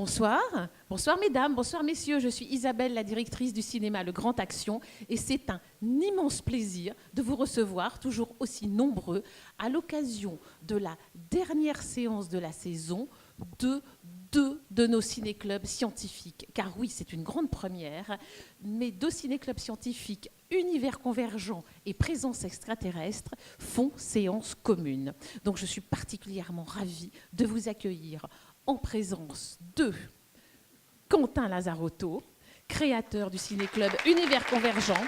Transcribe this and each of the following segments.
Bonsoir. Bonsoir mesdames, bonsoir messieurs. Je suis Isabelle, la directrice du cinéma Le Grand Action et c'est un immense plaisir de vous recevoir, toujours aussi nombreux, à l'occasion de la dernière séance de la saison de deux de nos ciné-clubs scientifiques. Car oui, c'est une grande première, mais deux ciné-clubs scientifiques, Univers Convergent et Présence Extraterrestre, font séance commune. Donc je suis particulièrement ravie de vous accueillir en présence de Quentin Lazarotto, créateur du ciné-club Univers Convergent.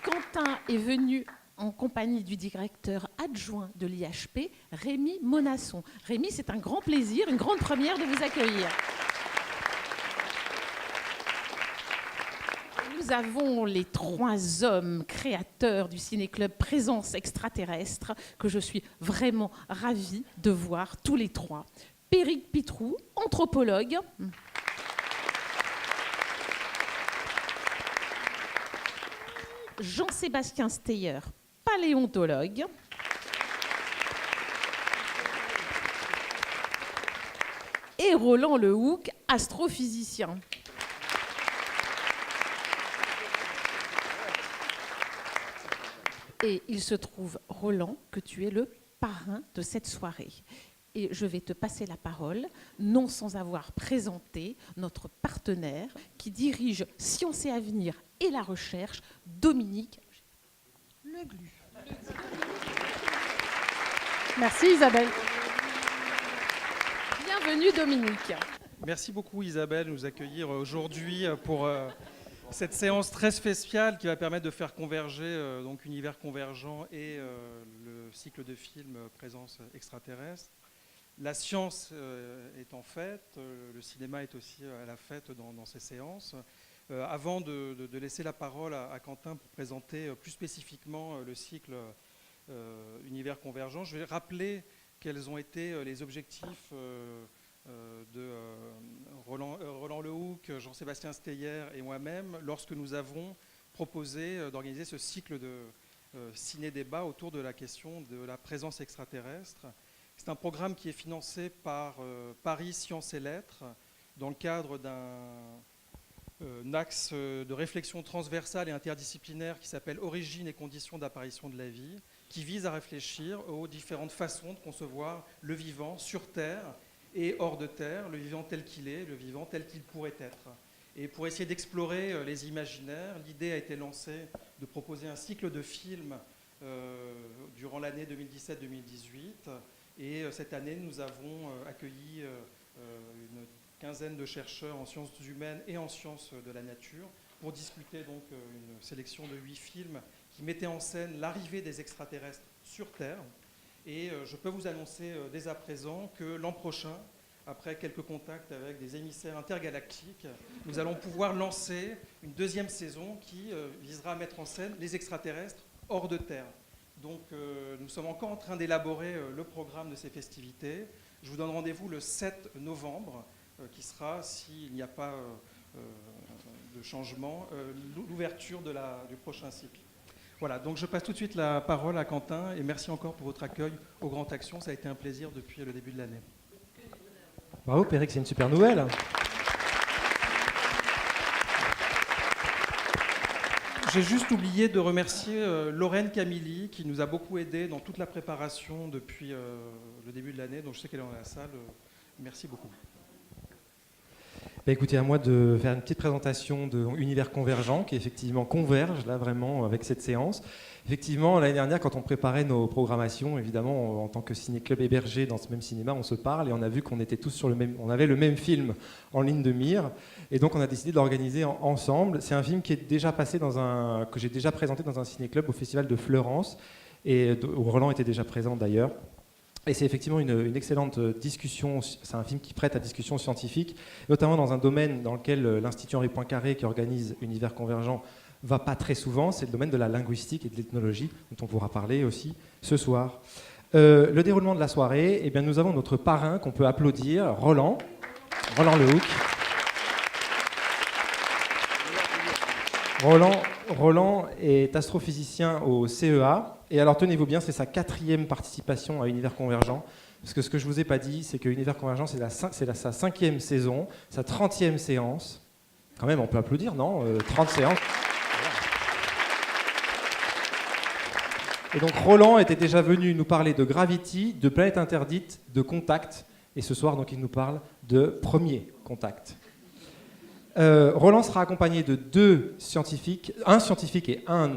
Quentin est venu en compagnie du directeur adjoint de l'IHP, Rémi Monasson. Rémi, c'est un grand plaisir, une grande première de vous accueillir. Nous avons les trois hommes créateurs du ciné-club Présence Extraterrestre que je suis vraiment ravie de voir tous les trois. Péric Pitrou, anthropologue. Jean-Sébastien Steyer, paléontologue. Et Roland Lehoucq, astrophysicien. Et il se trouve, Roland, que tu es le parrain de cette soirée. Et je vais te passer la parole, non sans avoir présenté notre partenaire qui dirige Sciences et Avenir et la recherche, Dominique Leglu. Merci Isabelle. Bienvenue Dominique. Merci beaucoup Isabelle de nous accueillir aujourd'hui pour cette séance très spéciale qui va permettre de faire converger donc Univers Convergent et le cycle de films Présence Extraterrestre. La science est en fête, le cinéma est aussi à la fête dans ces séances. Avant de laisser la parole à Quentin pour présenter plus spécifiquement le cycle Univers Convergent, je vais rappeler quels ont été les objectifs de Roland Lehoucq, Jean-Sébastien Steyer et moi-même lorsque nous avons proposé d'organiser ce cycle de ciné-débat autour de la question de la présence extraterrestre. C'est un programme qui est financé par Paris Sciences et Lettres dans le cadre d'un axe de réflexion transversale et interdisciplinaire qui s'appelle « Origine et conditions d'apparition de la vie », qui vise à réfléchir aux différentes façons de concevoir le vivant sur Terre et hors de Terre, le vivant tel qu'il est, le vivant tel qu'il pourrait être. Et pour essayer d'explorer les imaginaires, l'idée a été lancée de proposer un cycle de films durant l'année 2017-2018. Et cette année, nous avons accueilli une quinzaine de chercheurs en sciences humaines et en sciences de la nature pour discuter donc une sélection de 8 films qui mettaient en scène l'arrivée des extraterrestres sur Terre. Et je peux vous annoncer dès à présent que l'an prochain, après quelques contacts avec des émissaires intergalactiques, nous allons pouvoir lancer une deuxième saison qui visera à mettre en scène les extraterrestres hors de Terre. Donc nous sommes encore en train d'élaborer le programme de ces festivités. Je vous donne rendez-vous le 7 novembre, qui sera, s'il n'y a pas de changement, l'ouverture du prochain cycle. Voilà, donc je passe tout de suite la parole à Quentin et merci encore pour votre accueil au Grand Action. Ça a été un plaisir depuis le début de l'année. Bravo Péric, c'est une super nouvelle. J'ai juste oublié de remercier Lorraine Camilli qui nous a beaucoup aidé dans toute la préparation depuis le début de l'année. Donc je sais qu'elle est dans la salle. Merci beaucoup. Écoutez, à moi de faire une petite présentation de Univers Convergent qui effectivement converge là vraiment avec cette séance. Effectivement, l'année dernière, quand on préparait nos programmations, évidemment, en tant que ciné-club hébergé dans ce même cinéma, on se parle et on a vu qu'on était tous sur on avait le même film en ligne de mire. Et donc, on a décidé de l'organiser ensemble. C'est un film qui est déjà passé que j'ai déjà présenté dans un ciné-club au Festival de Fleurance et où Roland était déjà présent d'ailleurs. Et c'est effectivement une excellente discussion, c'est un film qui prête à discussion scientifique, notamment dans un domaine dans lequel l'Institut Henri Poincaré, qui organise Univers Convergent, va pas très souvent, c'est le domaine de la linguistique et de l'ethnologie, dont on pourra parler aussi ce soir. Le déroulement de la soirée, eh bien, nous avons notre parrain qu'on peut applaudir, Roland Lehoucq. Roland Roland est astrophysicien au CEA. Et alors, tenez-vous bien, c'est sa 4e participation à Univers Convergent. Parce que ce que je ne vous ai pas dit, c'est que Univers Convergent, c'est sa 5e saison, sa 30e séance. Quand même, on peut applaudir, non 30 séances. Et donc, Roland était déjà venu nous parler de Gravity, de Planète Interdite, de Contact. Et ce soir, donc, il nous parle de Premier Contact. Roland sera accompagné de 2 scientifiques, un scientifique et un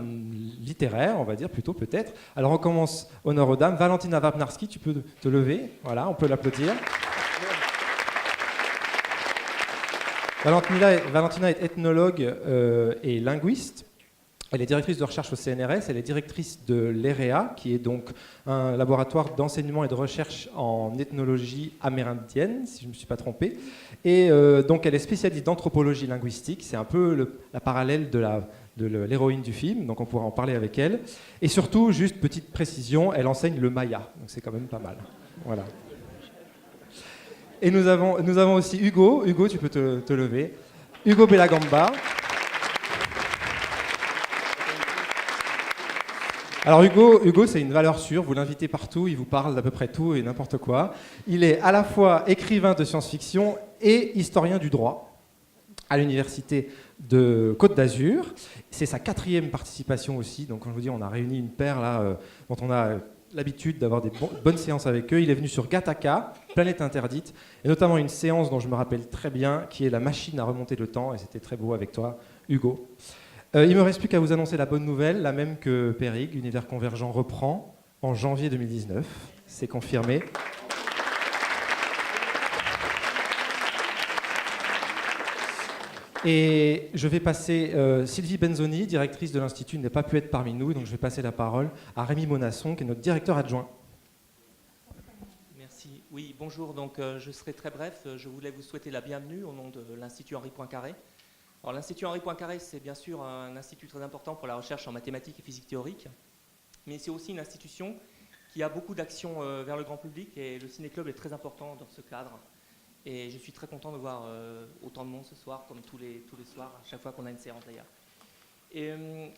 littéraire, on va dire plutôt peut-être. Alors on commence, honneur aux dames. Valentina Wapnarski, tu peux te lever, voilà, on peut l'applaudir. Valentina est ethnologue et linguiste. Elle est directrice de recherche au CNRS, elle est directrice de l'EREA, qui est donc un laboratoire d'enseignement et de recherche en ethnologie amérindienne, si je ne me suis pas trompé. Et donc elle est spécialiste d'anthropologie linguistique, c'est un peu la parallèle de l'héroïne du film, donc on pourra en parler avec elle. Et surtout, juste petite précision, elle enseigne le maya, donc c'est quand même pas mal. Voilà. Et nous avons aussi Hugo. Hugo, tu peux te lever. Hugo Bellagamba. Alors Hugo, c'est une valeur sûre, vous l'invitez partout, il vous parle d'à peu près tout et n'importe quoi. Il est à la fois écrivain de science-fiction et historien du droit à l'université de Côte d'Azur. C'est sa 4e participation aussi, donc quand je vous dis on a réuni une paire là, dont on a l'habitude d'avoir des bonnes séances avec eux. Il est venu sur Gattaca, Planète Interdite, et notamment une séance dont je me rappelle très bien, qui est la machine à remonter le temps, et c'était très beau avec toi, Hugo. Il ne me reste plus qu'à vous annoncer la bonne nouvelle, la même que Périg, Univers Convergent reprend en janvier 2019. C'est confirmé. Et je vais passer, Sylvie Benzoni, directrice de l'Institut, n'a pas pu être parmi nous, donc je vais passer la parole à Rémi Monasson, qui est notre directeur adjoint. Merci. Oui, bonjour, donc je serai très bref. Je voulais vous souhaiter la bienvenue au nom de l'Institut Henri Poincaré. Alors, l'Institut Henri Poincaré, c'est bien sûr un institut très important pour la recherche en mathématiques et physique théorique, mais c'est aussi une institution qui a beaucoup d'actions vers le grand public, et le Ciné-Club est très important dans ce cadre. Et je suis très content de voir autant de monde ce soir, comme tous les soirs, à chaque fois qu'on a une séance d'ailleurs. Et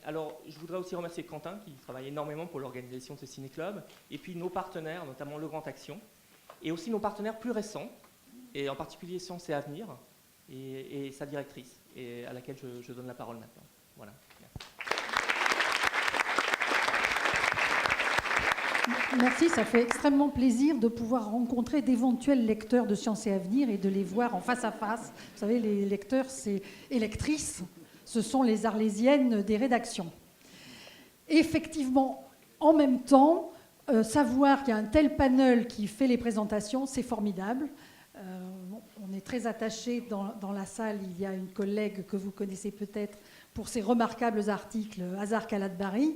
alors, je voudrais aussi remercier Quentin, qui travaille énormément pour l'organisation de ce Ciné-Club, et puis nos partenaires, notamment Le Grand Action, et aussi nos partenaires plus récents, et en particulier Sciences et Avenir, et sa directrice, et à laquelle je donne la parole maintenant. Voilà. Merci, ça fait extrêmement plaisir de pouvoir rencontrer d'éventuels lecteurs de Sciences et Avenir et de les voir en face à face. Vous savez, les lecteurs et lectrices, ce sont les arlésiennes des rédactions. Effectivement, en même temps, savoir qu'il y a un tel panel qui fait les présentations, c'est formidable. On est très attachés dans la salle. Il y a une collègue que vous connaissez peut-être pour ses remarquables articles, Hazar Kalatbari.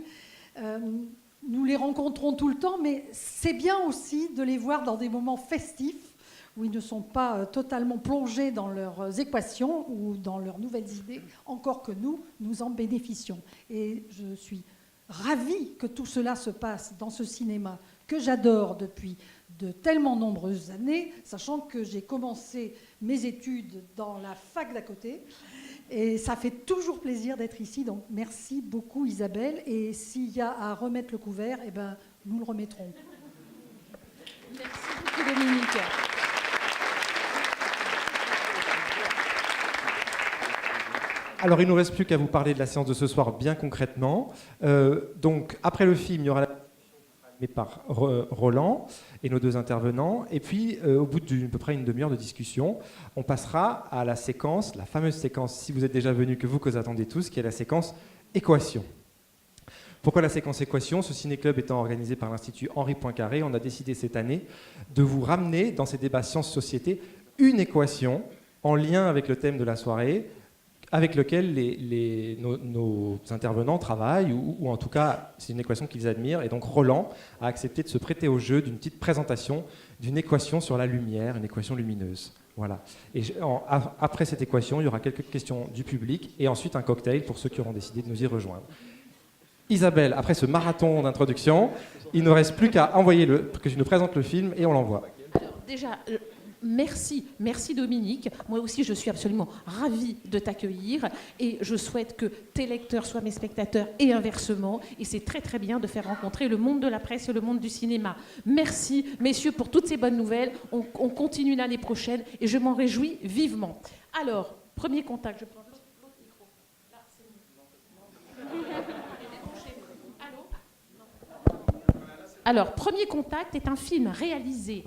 Nous les rencontrons tout le temps, mais c'est bien aussi de les voir dans des moments festifs où ils ne sont pas totalement plongés dans leurs équations ou dans leurs nouvelles idées, encore que nous en bénéficions. Et je suis ravie que tout cela se passe dans ce cinéma que j'adore depuis de tellement nombreuses années, sachant que j'ai commencé mes études dans la fac d'à côté. Et ça fait toujours plaisir d'être ici. Donc merci beaucoup Isabelle. Et s'il y a à remettre le couvert, eh ben, nous le remettrons. Merci beaucoup Dominique. Alors il ne nous reste plus qu'à vous parler de la séance de ce soir bien concrètement. Donc après le film, il y aura la mais par Roland et nos 2 intervenants. Et puis, au bout d'à peu près une demi-heure de discussion, on passera à la séquence, la fameuse séquence, si vous êtes déjà venus, que vous attendez tous, qui est la séquence équation. Pourquoi la séquence équation ? Ce ciné-club étant organisé par l'Institut Henri Poincaré, on a décidé cette année de vous ramener dans ces débats sciences-société une équation en lien avec le thème de la soirée, avec lequel nos intervenants travaillent, ou en tout cas, c'est une équation qu'ils admirent. Et donc Roland a accepté de se prêter au jeu d'une petite présentation d'une équation sur la lumière, une équation lumineuse. Voilà. Et après cette équation, il y aura quelques questions du public, et ensuite un cocktail pour ceux qui auront décidé de nous y rejoindre. Isabelle, après ce marathon d'introduction, il ne reste plus qu'à envoyer que tu nous présentes le film, et on l'envoie. Alors, déjà, merci Dominique. Moi aussi, je suis absolument ravie de t'accueillir et je souhaite que tes lecteurs soient mes spectateurs et inversement. Et c'est très très bien de faire rencontrer le monde de la presse et le monde du cinéma. Merci, messieurs, pour toutes ces bonnes nouvelles. On continue l'année prochaine et je m'en réjouis vivement. Alors, premier contact, je prends l'autre micro. Là, c'est bon. Alors, Premier Contact est un film réalisé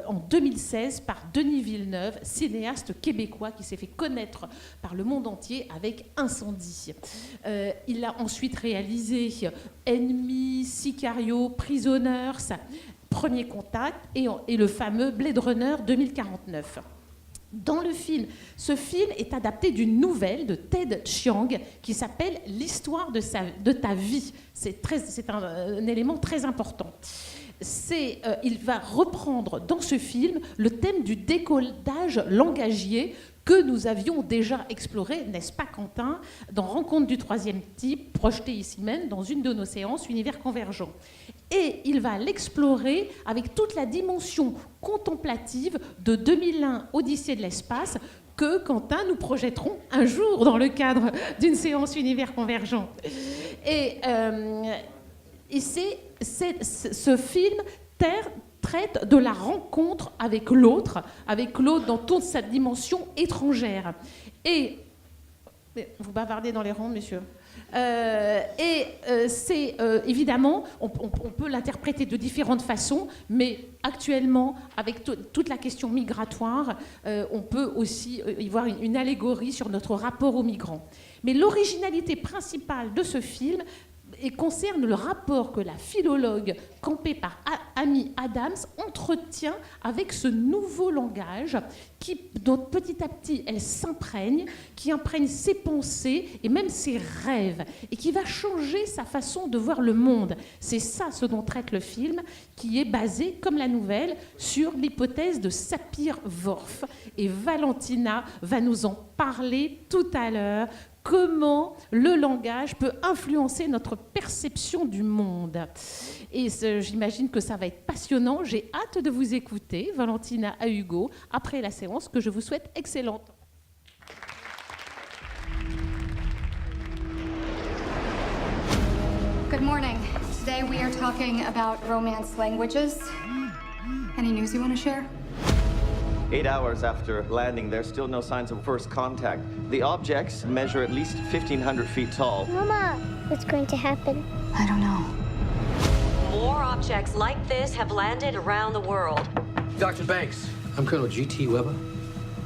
en 2016 par Denis Villeneuve, cinéaste québécois qui s'est fait connaître par le monde entier avec Incendie. Il a ensuite réalisé Ennemis, Sicario, Prisoners, Premier Contact et le fameux Blade Runner 2049. Dans le film, ce film est adapté d'une nouvelle de Ted Chiang qui s'appelle L'histoire de ta vie. C'est un élément très important. Il va reprendre dans ce film le thème du décodage langagier que nous avions déjà exploré, n'est-ce pas Quentin, dans Rencontre du troisième type, projeté ici même dans une de nos séances Univers Convergent. Et il va l'explorer avec toute la dimension contemplative de 2001 Odyssée de l'espace que Quentin nous projetterons un jour dans le cadre d'une séance Univers Convergent. Et ce film traite de la rencontre avec l'autre dans toute sa dimension étrangère. Et vous bavardez dans les rondes, messieurs. Évidemment, on peut l'interpréter de différentes façons, mais actuellement, avec toute la question migratoire, on peut aussi y voir une allégorie sur notre rapport aux migrants. Mais l'originalité principale de ce film concerne le rapport que la philologue campée par Amy Adams entretient avec ce nouveau langage dont petit à petit elle s'imprègne, qui imprègne ses pensées et même ses rêves, et qui va changer sa façon de voir le monde. C'est ça ce dont traite le film, qui est basé, comme la nouvelle, sur l'hypothèse de Sapir-Whorf. Et Valentina va nous en parler tout à l'heure. Comment le langage peut influencer notre perception du monde. Et j'imagine que ça va être passionnant. J'ai hâte de vous écouter, Valentina à Hugo, après la séance que je vous souhaite excellente. Good morning. Today we are talking about Romance languages. Any news you want to share? 8 hours after landing, there's still no signs of first contact. The objects measure at least 1,500 feet tall. Mama, what's going to happen? I don't know. More objects like this have landed around the world. Dr. Banks, I'm Colonel G.T. Weber.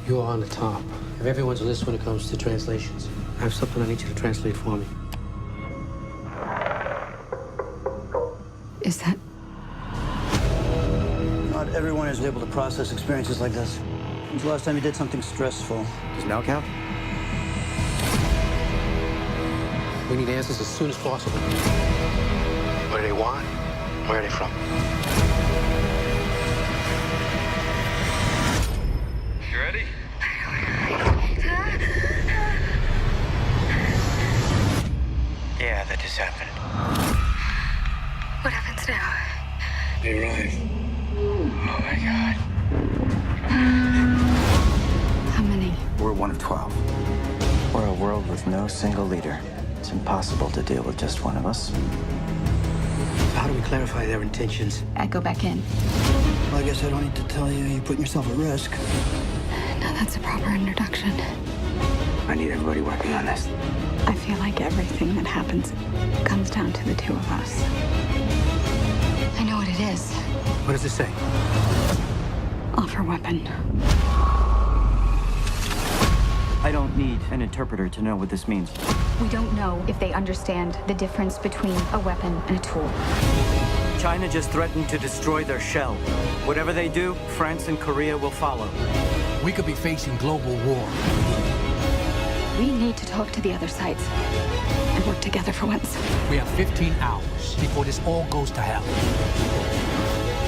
You're on the top of everyone's list when it comes to translations. I have something I need you to translate for me. Is that... Not everyone is able to process experiences like this. When's the last time you did something stressful? Does now count? We need answers as soon as possible. What do they want? Where are they from? You ready? Yeah, that just happened. What happens now? They arrive. Oh my God. How many? We're one of 12. We're a world with no single leader. It's impossible to deal with just one of us. So how do we clarify their intentions? I go back in. Well, I guess I don't need to tell you you're putting yourself at risk. Now that's a proper introduction. I need everybody working on this. I feel like everything that happens comes down to the two of us. I know what it is. What does it say? Offer weapon. I don't need an interpreter to know what this means. We don't know if they understand the difference between a weapon and a tool. China just threatened to destroy their shell. Whatever they do, France and Korea will follow. We could be facing global war. We need to talk to the other sides and work together for once. We have 15 hours before this all goes to hell.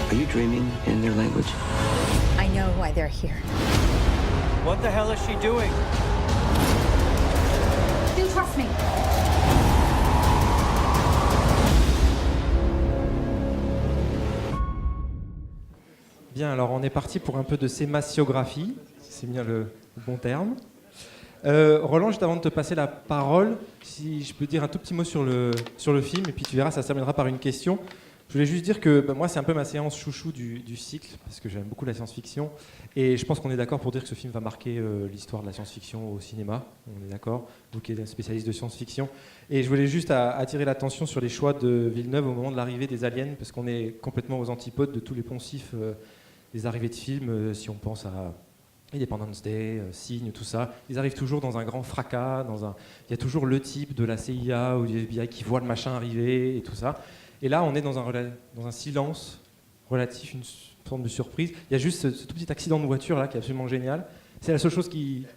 Are you dreaming in their language? I know why they're here. What the hell is she doing? Do trust me. Bien, alors on est parti pour un peu de sématiographie, si c'est bien le bon terme. Roland, juste avant de te passer la parole, si je peux dire un tout petit mot sur le film, et puis tu verras, ça se terminera par une question. Je voulais juste dire que moi, c'est un peu ma séance chouchou du cycle, parce que j'aime beaucoup la science-fiction, et je pense qu'on est d'accord pour dire que ce film va marquer l'histoire de la science-fiction au cinéma. On est d'accord, vous qui êtes un spécialiste de science-fiction. Et je voulais juste attirer l'attention sur les choix de Villeneuve au moment de l'arrivée des aliens, parce qu'on est complètement aux antipodes de tous les poncifs des arrivées de films, si on pense à Independence Day, Signe, tout ça. Ils arrivent toujours dans un grand fracas, il y a toujours le type de la CIA ou du FBI qui voit le machin arriver et tout ça. Et là, on est dans un silence relatif, une forme de surprise. Il y a juste ce tout petit accident de voiture là qui est absolument génial. C'est la seule chose qui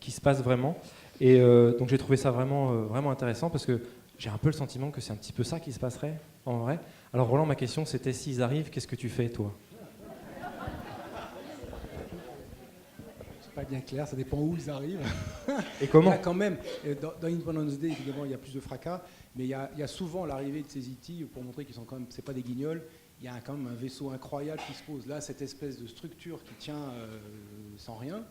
se passe vraiment. Et donc j'ai trouvé ça vraiment intéressant parce que j'ai un peu le sentiment que c'est un petit peu ça qui se passerait en vrai. Alors Roland, ma question c'était s'ils arrivent, qu'est-ce que tu fais toi ? Pas bien clair, ça dépend où ils arrivent. Et comment ? Là, quand même, dans Independence Day, évidemment, il y a plus de fracas, mais il y a souvent l'arrivée de ces E.T. pour montrer qu'ils sont quand même, c'est pas des guignols. Il y a quand même un vaisseau incroyable qui se pose. Là, cette espèce de structure qui tient sans rien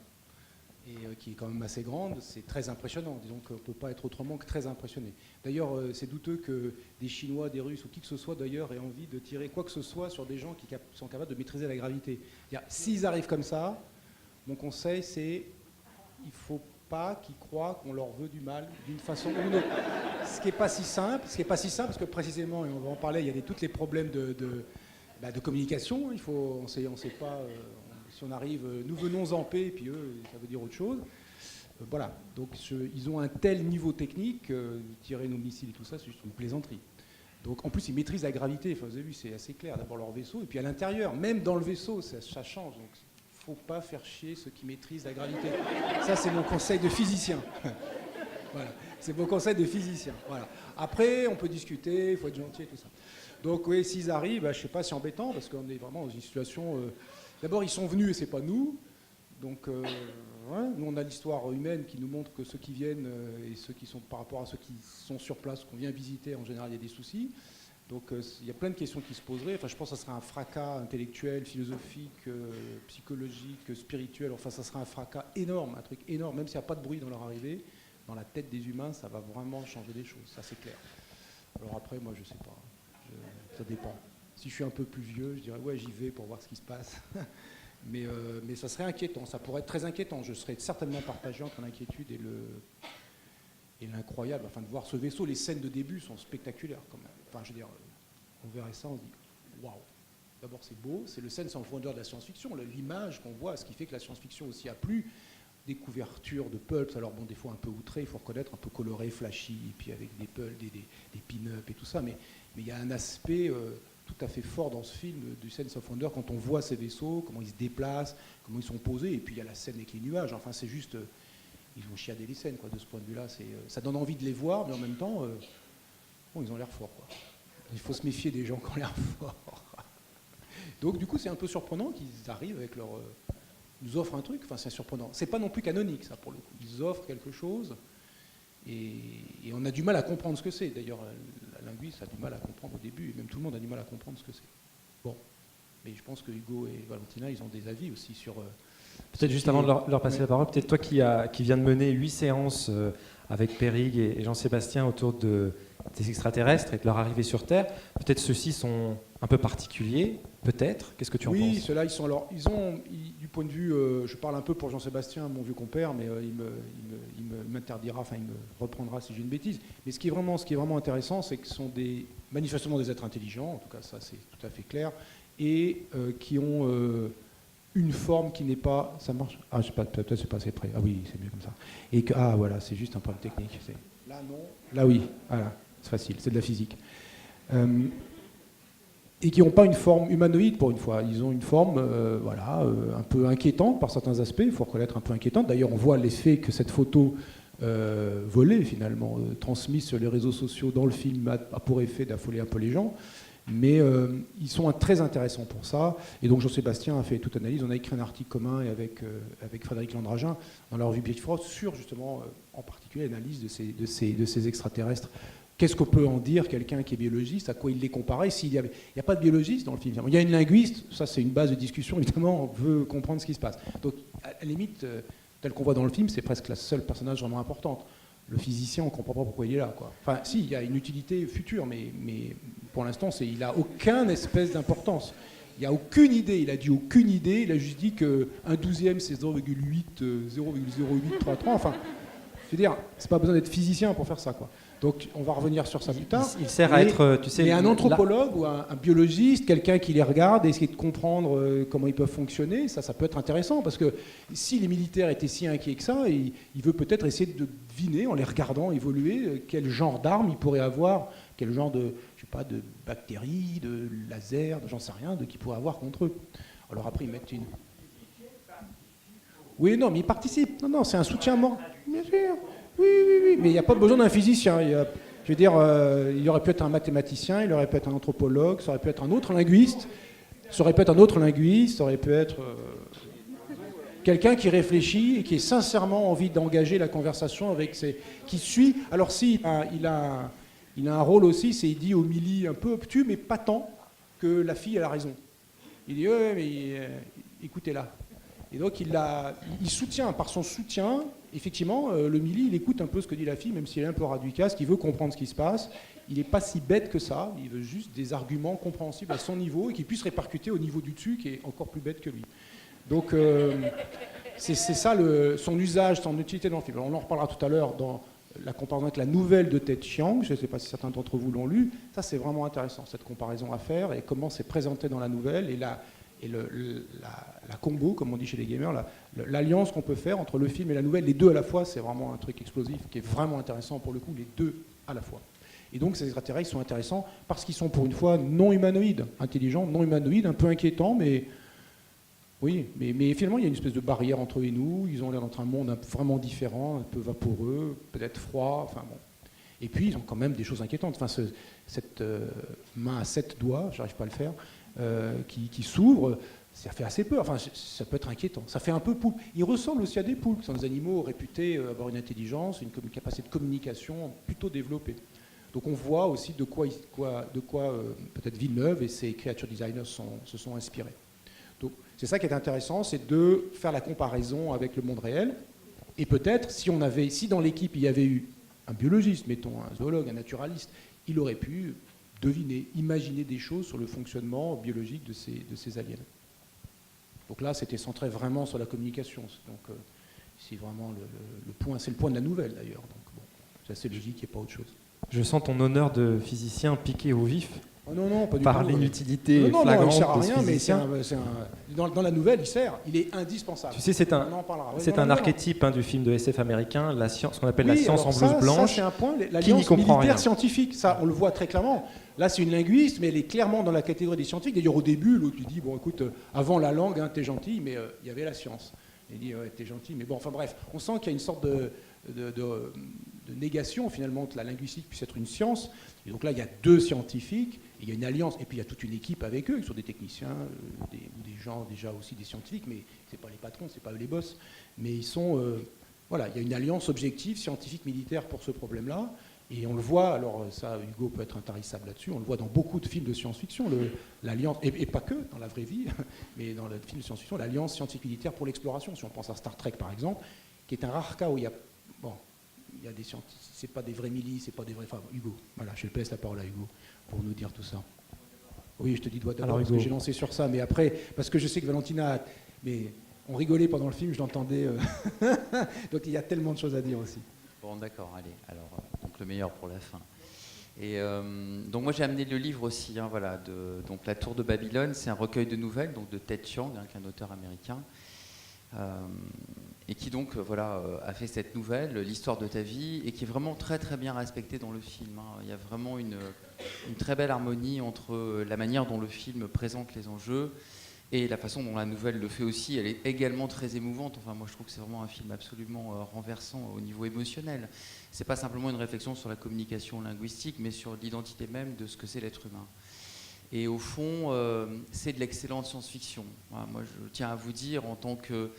et qui est quand même assez grande, c'est très impressionnant. Disons qu'on ne peut pas être autrement que très impressionné. D'ailleurs, c'est douteux que des Chinois, des Russes ou qui que ce soit d'ailleurs aient envie de tirer quoi que ce soit sur des gens qui sont capables de maîtriser la gravité. S'ils arrivent comme ça, mon conseil, c'est il ne faut pas qu'ils croient qu'on leur veut du mal d'une façon ou d'une autre. Ce qui n'est pas si simple, parce que précisément, et on va en parler, il y a tous les problèmes de communication. On ne sait pas si on arrive, nous venons en paix, et puis eux, ça veut dire autre chose. Voilà, donc ils ont un tel niveau technique, tirer nos missiles et tout ça, c'est juste une plaisanterie. Donc en plus, ils maîtrisent la gravité, enfin, vous avez vu, c'est assez clair, d'abord leur vaisseau, et puis à l'intérieur, même dans le vaisseau, ça change. Donc, il ne faut pas faire chier ceux qui maîtrisent la gravité. Ça, c'est mon conseil de physicien. Voilà, c'est mon conseil de physicien. Voilà. Après, on peut discuter, il faut être gentil et tout ça. Donc, oui, s'ils arrivent, je ne sais pas, c'est embêtant, parce qu'on est vraiment dans une situation... D'abord, ils sont venus et ce n'est pas nous. Donc, nous, on a l'histoire humaine qui nous montre que ceux qui viennent et ceux qui sont par rapport à ceux qui sont sur place, qu'on vient visiter, en général, il y a des soucis. Donc il y a plein de questions qui se poseraient. Enfin, je pense que ça serait un fracas intellectuel, philosophique, psychologique, spirituel. Enfin, ça serait un fracas énorme, un truc énorme. Même s'il n'y a pas de bruit dans leur arrivée, dans la tête des humains, ça va vraiment changer des choses. Ça, c'est clair. Alors après, moi, je ne sais pas. Ça dépend. Si je suis un peu plus vieux, je dirais, ouais, j'y vais pour voir ce qui se passe. mais ça serait inquiétant. Ça pourrait être très inquiétant. Je serais certainement partagé entre l'inquiétude et l'incroyable, enfin de voir ce vaisseau. Les scènes de début sont spectaculaires quand même. Enfin, je veux dire, on verrait ça, on se dit waouh. D'abord, c'est beau, c'est le scène sans fondeur de la science-fiction, l'image qu'on voit, ce qui fait que la science-fiction aussi a plu. Des couvertures de pulps, alors bon, des fois un peu outrées, il faut reconnaître, un peu colorées, flashy, et puis avec des pulps, des pin-up et tout ça, mais il y a un aspect tout à fait fort dans ce film du Sense of Wonder quand on voit ces vaisseaux, comment ils se déplacent, comment ils sont posés, et puis il y a la scène avec les nuages. Enfin, c'est juste, ils ont chiadé les scènes, quoi. De ce point de vue-là, ça donne envie de les voir, mais en même temps, ils ont l'air forts, quoi. Il faut se méfier des gens qui ont l'air forts. Donc, du coup, c'est un peu surprenant qu'ils arrivent avec leur, ils nous offrent un truc. Enfin, c'est surprenant. C'est pas non plus canonique, ça, pour le coup. Ils offrent quelque chose. Et on a du mal à comprendre ce que c'est. D'ailleurs, la linguiste a du mal à comprendre au début, et même tout le monde a du mal à comprendre ce que c'est. Bon, mais je pense que Hugo et Valentina, ils ont des avis aussi sur... Peut-être juste avant de leur passer la parole, peut-être toi qui viens de mener 8 séances avec Périg et Jean-Sébastien autour des extraterrestres et de leur arrivée sur Terre, peut-être ceux-ci sont un peu particuliers, peut-être. Qu'est-ce que tu en penses ? Oui, ceux-là, ils ont, du point de vue, je parle un peu pour Jean-Sébastien, mon vieux compère, mais il m'interdira, enfin il me reprendra si j'ai une bêtise. Mais ce qui est vraiment intéressant, c'est que ce sont manifestement des êtres intelligents, en tout cas ça c'est tout à fait clair, et qui ont une forme qui n'est pas... Ça marche ? Ah, je sais pas, peut-être c'est pas assez près. Ah oui, c'est mieux comme ça. Et que, voilà, c'est juste un problème technique. Là, non. Là, oui. Voilà, c'est facile, c'est de la physique. Et qui n'ont pas une forme humanoïde, pour une fois. Ils ont une forme, un peu inquiétante par certains aspects, il faut reconnaître un peu inquiétante. D'ailleurs, on voit l'effet que cette photo volée, finalement, transmise sur les réseaux sociaux dans le film, a pour effet d'affoler un peu les gens. Mais ils sont très intéressants pour ça. Et donc Jean-Sébastien a fait toute analyse. On a écrit un article commun avec Frédéric Landragin dans la revue Bifrost sur justement, en particulier, l'analyse de ces extraterrestres qu'est-ce qu'on peut en dire, quelqu'un qui est biologiste, à quoi il les comparait, s'il y avait... Il n'y a pas de biologiste dans le film. Il y a une linguiste, ça c'est une base de discussion, évidemment, on veut comprendre ce qui se passe. Donc, à la limite, tel qu'on voit dans le film, c'est presque la seule personnage vraiment importante. Le physicien, on ne comprend pas pourquoi il est là, quoi. Enfin, si, il y a une utilité future, mais pour l'instant, il n'a aucune espèce d'importance. Il n'y a aucune idée, il a dit aucune idée, il a juste dit qu'un douzième, c'est 0,0833, enfin... Je veux dire, c'est pas besoin d'être physicien pour faire ça, quoi. Donc, on va revenir sur ça plus tard. Il sert à être, tu sais... Mais un anthropologue ou un biologiste, quelqu'un qui les regarde et essaie de comprendre comment ils peuvent fonctionner, ça peut être intéressant, parce que si les militaires étaient si inquiets que ça, il veut peut-être essayer de deviner, en les regardant évoluer, quel genre d'armes ils pourraient avoir, quel genre de, je sais pas, de bactéries, de lasers, j'en sais rien, qu'ils pourraient avoir contre eux. Alors après, ils mettent une... Oui, non, mais ils participent. Non, c'est un soutien mort. Bien sûr. Oui. Mais il n'y a pas besoin d'un physicien. Je veux dire, il aurait pu être un mathématicien, il aurait pu être un anthropologue, ça aurait pu être un autre linguiste, ça aurait pu être quelqu'un qui réfléchit et qui a sincèrement envie d'engager la conversation avec qui suit. Alors si, il a un rôle aussi, c'est il dit au Millie un peu obtus, mais pas tant, que la fille a raison. Il dit, écoutez-la. Et donc il soutient, par son soutien, effectivement, le Millie, il écoute un peu ce que dit la fille, même s'il est un peu radicace, qu'il veut comprendre ce qui se passe. Il n'est pas si bête que ça, il veut juste des arguments compréhensibles à son niveau et qui puissent répercuter au niveau du dessus, qui est encore plus bête que lui. Donc c'est ça son usage, son utilité dans le film. Alors, on en reparlera tout à l'heure dans la comparaison avec la nouvelle de Ted Chiang, je ne sais pas si certains d'entre vous l'ont lu, ça c'est vraiment intéressant, cette comparaison à faire, et comment c'est présenté dans la nouvelle, et la combo, comme on dit chez les gamers, l'alliance qu'on peut faire entre le film et la nouvelle, les deux à la fois, c'est vraiment un truc explosif qui est vraiment intéressant pour le coup, les deux à la fois. Et donc ces extraterrestres sont intéressants parce qu'ils sont pour une fois non humanoïdes, intelligents, non humanoïdes, un peu inquiétants, mais oui, mais finalement il y a une espèce de barrière entre eux et nous, ils ont l'air d'être un monde vraiment différent, un peu vaporeux, peut-être froid, enfin bon. Et puis ils ont quand même des choses inquiétantes, enfin cette main à 7 doigts, j'arrive pas à le faire, qui s'ouvre, ça fait assez peur, enfin ça peut être inquiétant, ça fait un peu poulpe. Ils ressemblent aussi à des poulpes, qui sont des animaux réputés avoir une intelligence, une capacité de communication plutôt développée. Donc on voit aussi de quoi peut-être Villeneuve et ses creature designers se sont inspirés. Donc c'est ça qui est intéressant, c'est de faire la comparaison avec le monde réel, et peut-être si dans l'équipe il y avait eu un biologiste, mettons un zoologue, un naturaliste, il aurait pu deviner, imaginer des choses sur le fonctionnement biologique de ces aliens. Donc là, c'était centré vraiment sur la communication. Donc c'est vraiment le point, c'est le point de la nouvelle d'ailleurs. Donc bon, c'est assez logique, il n'y a pas autre chose. Je sens ton honneur de physicien piqué au vif. Oh non, pas du par tout. L'inutilité flagrante il ne sert à de ce rien, mais physicien. dans la nouvelle, il est indispensable. Tu sais, c'est un archétype du film de SF américain, ce qu'on appelle la science en blouse blanche, ça, c'est un point, qui n'y comprend rien. Scientifique, ça, on le voit très clairement. Là, c'est une linguiste, mais elle est clairement dans la catégorie des scientifiques. D'ailleurs, au début, l'autre lui dit, bon, écoute, avant la langue, t'es gentil, mais il y avait la science. Il dit, ouais, t'es gentil, mais bon, enfin bref, on sent qu'il y a une sorte de négation, finalement, que la linguistique puisse être une science. Et donc là, il y a deux scientifiques, il y a une alliance, et puis il y a toute une équipe avec eux, qui sont des techniciens, ou des gens déjà aussi des scientifiques, mais c'est pas les patrons, c'est pas eux les boss, mais ils sont, voilà, il y a une alliance objective, scientifique, militaire pour ce problème-là, et on le voit, alors ça, Hugo peut être intarissable là-dessus, on le voit dans beaucoup de films de science-fiction, l'alliance, et pas que dans la vraie vie, mais dans le film de science-fiction, l'alliance scientifique-militaire pour l'exploration, si on pense à Star Trek par exemple, qui est un rare cas où il y a des scientifiques, c'est pas des vrais milices, c'est pas des vrais... Enfin, Hugo, voilà, je te laisse la parole à Hugo pour nous dire tout ça. Oui, je te dis d'abord parce que j'ai lancé sur ça, mais après, parce que je sais que Valentina... Mais on rigolait pendant le film, je l'entendais... Donc il y a tellement de choses à dire aussi. Bon, d'accord, allez. Alors, donc le meilleur pour la fin. Et donc moi j'ai amené le livre aussi, voilà, donc La Tour de Babylone, c'est un recueil de nouvelles donc de Ted Chiang, qui est un auteur américain. Et qui donc a fait cette nouvelle, l'histoire de ta vie, et qui est vraiment très très bien respectée dans le film. Il y a vraiment une très belle harmonie entre la manière dont le film présente les enjeux et la façon dont la nouvelle le fait aussi. Elle est également très émouvante. Enfin, moi je trouve que c'est vraiment un film absolument renversant au niveau émotionnel. C'est pas simplement une réflexion sur la communication linguistique, mais sur l'identité même de ce que c'est l'être humain. Et au fond, c'est de l'excellente science-fiction. Voilà, moi je tiens à vous dire, en tant que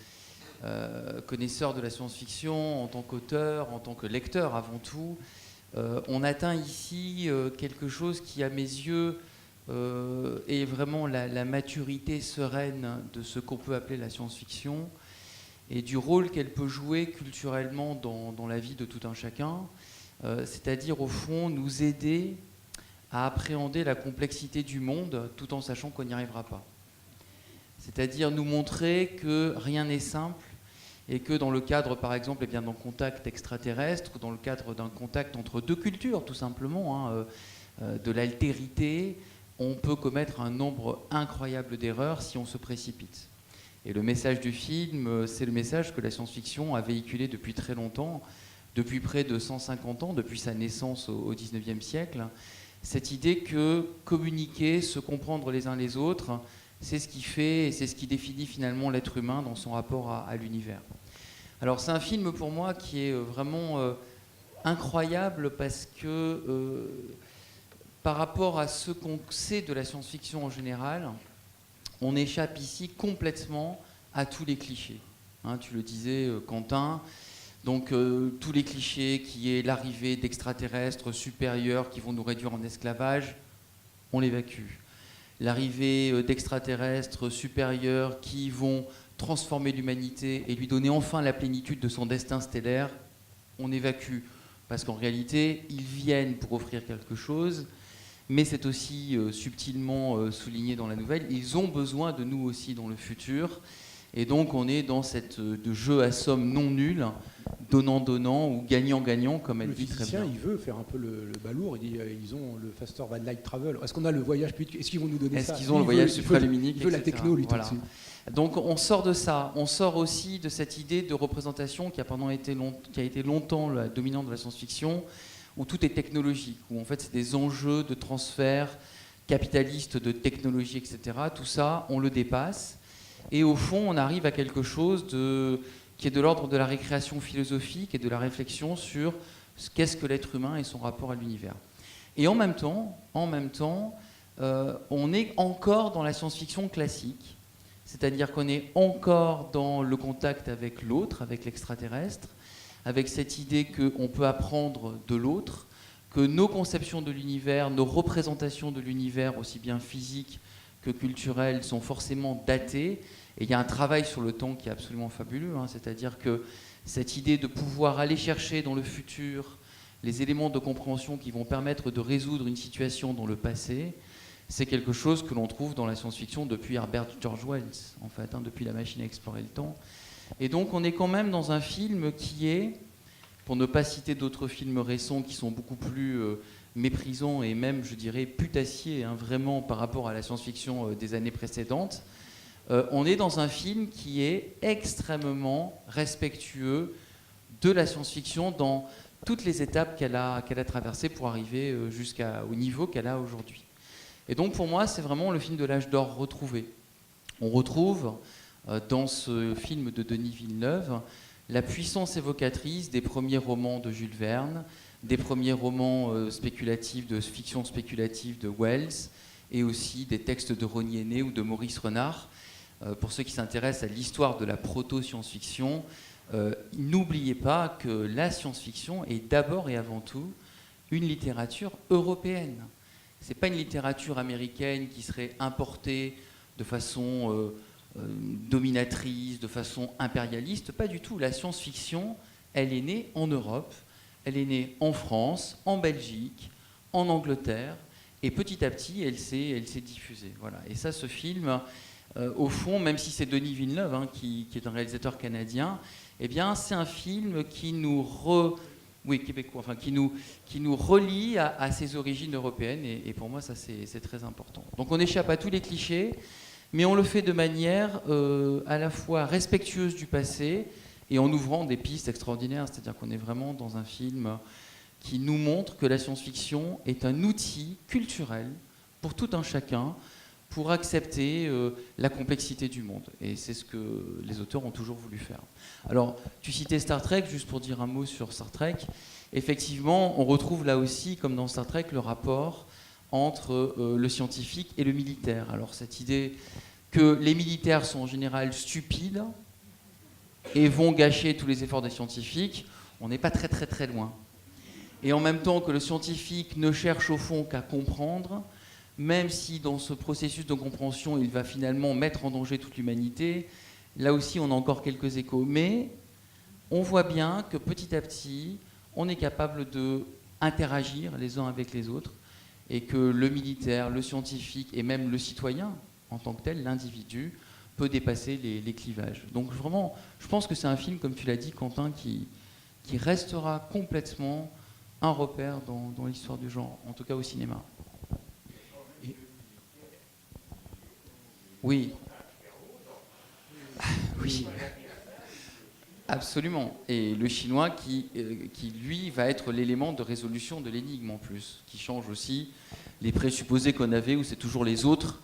connaisseur de la science-fiction, en tant qu'auteur, en tant que lecteur avant tout, On atteint ici quelque chose qui, à mes yeux, est vraiment la maturité sereine de ce qu'on peut appeler la science-fiction et du rôle qu'elle peut jouer culturellement dans la vie de tout un chacun, c'est-à-dire au fond nous aider à appréhender la complexité du monde tout en sachant qu'on n'y arrivera pas. C'est-à-dire nous montrer que rien n'est simple et que dans le cadre, par exemple, d'un contact extraterrestre, ou dans le cadre d'un contact entre deux cultures, tout simplement, de l'altérité, on peut commettre un nombre incroyable d'erreurs si on se précipite. Et le message du film, c'est le message que la science-fiction a véhiculé depuis très longtemps, depuis près de 150 ans, depuis sa naissance au XIXe siècle, cette idée que communiquer, se comprendre les uns les autres, c'est ce qui fait, c'est ce qui définit finalement l'être humain dans son rapport à l'univers. Alors c'est un film pour moi qui est vraiment incroyable parce que par rapport à ce qu'on sait de la science-fiction en général, on échappe ici complètement à tous les clichés. Hein, tu le disais, Quentin. Donc tous les clichés qui est l'arrivée d'extraterrestres supérieurs qui vont nous réduire en esclavage, on l'évacue. L'arrivée d'extraterrestres supérieurs qui vont transformer l'humanité et lui donner enfin la plénitude de son destin stellaire, on évacue. Parce qu'en réalité, ils viennent pour offrir quelque chose, mais c'est aussi subtilement souligné dans la nouvelle, ils ont besoin de nous aussi dans le futur. Et donc on est dans cette de jeu à somme non nulle, donnant-donnant ou gagnant-gagnant, comme elle dit très bien. Le physicien, il veut faire un peu le balourd. Il dit ils ont le Faster Than Light Travel. Est-ce qu'on a le voyage Est-ce qu'ils vont nous donner ça? Est-ce qu'ils ont le voyage supraluminique? Il veut la techno, lui, voilà. tout de suite. Donc on sort de ça. On sort aussi de cette idée de représentation qui a été longtemps la dominante de la science-fiction, où tout est technologique, où en fait c'est des enjeux de transfert capitaliste de technologie, etc. Tout ça, on le dépasse. Et au fond, on arrive à quelque chose qui est de l'ordre de la récréation philosophique et de la réflexion sur ce qu'est-ce que l'être humain et son rapport à l'univers. Et en même temps, on est encore dans la science-fiction classique, c'est-à-dire qu'on est encore dans le contact avec l'autre, avec l'extraterrestre, avec cette idée qu'on peut apprendre de l'autre, que nos conceptions de l'univers, nos représentations de l'univers, aussi bien physiques que culturelles, sont forcément datées. Et il y a un travail sur le temps qui est absolument fabuleux, hein, c'est-à-dire que cette idée de pouvoir aller chercher dans le futur les éléments de compréhension qui vont permettre de résoudre une situation dans le passé, c'est quelque chose que l'on trouve dans la science-fiction depuis Herbert George Wells, en fait, hein, depuis La Machine à explorer le temps. Et donc on est quand même dans un film qui est, pour ne pas citer d'autres films récents qui sont beaucoup plus méprisants et même, je dirais, putassiers, hein, vraiment par rapport à la science-fiction des années précédentes, on est dans un film qui est extrêmement respectueux de la science-fiction dans toutes les étapes qu'elle a traversées pour arriver jusqu'au niveau qu'elle a aujourd'hui. Et donc pour moi, c'est vraiment le film de l'âge d'or retrouvé. On retrouve dans ce film de Denis Villeneuve la puissance évocatrice des premiers romans de Jules Verne, des premiers romans spéculatifs, de fiction spéculative de Wells, et aussi des textes de Rosny Aîné ou de Maurice Renard. Pour ceux qui s'intéressent à l'histoire de la proto-science-fiction, n'oubliez pas que la science-fiction est d'abord et avant tout une littérature européenne. Ce n'est pas une littérature américaine qui serait importée de façon dominatrice, de façon impérialiste, pas du tout. La science-fiction, elle est née en Europe, elle est née en France, en Belgique, en Angleterre, et petit à petit, elle s'est diffusée. Voilà. Et ça, ce film, au fond, même si c'est Denis Villeneuve, hein, qui est un réalisateur canadien, eh bien, c'est un film qui nous québécois, enfin, qui nous relie à ses origines européennes, et pour moi, ça, c'est très important. Donc, on échappe à tous les clichés, mais on le fait de manière à la fois respectueuse du passé et en ouvrant des pistes extraordinaires, c'est-à-dire qu'on est vraiment dans un film qui nous montre que la science-fiction est un outil culturel pour tout un chacun, pour accepter la complexité du monde. Et c'est ce que les auteurs ont toujours voulu faire. Alors, tu citais Star Trek, juste pour dire un mot sur Star Trek. Effectivement, on retrouve là aussi, comme dans Star Trek, le rapport entre le scientifique et le militaire. Alors, cette idée que les militaires sont en général stupides et vont gâcher tous les efforts des scientifiques, on n'est pas très très très loin. et en même temps que le scientifique ne cherche au fond qu'à comprendre, même si dans ce processus de compréhension, il va finalement mettre en danger toute l'humanité. Là aussi, on a encore quelques échos. Mais on voit bien que petit à petit, on est capable d'interagir les uns avec les autres et que le militaire, le scientifique et même le citoyen en tant que tel, l'individu, peut dépasser les clivages. Donc vraiment, je pense que c'est un film, comme tu l'as dit, Quentin, qui restera complètement un repère dans l'histoire du genre, en tout cas au cinéma. Oui. Oui. Absolument. Et le chinois qui, lui, va être l'élément de résolution de l'énigme en plus, qui change aussi les présupposés qu'on avait, où c'est toujours les autres,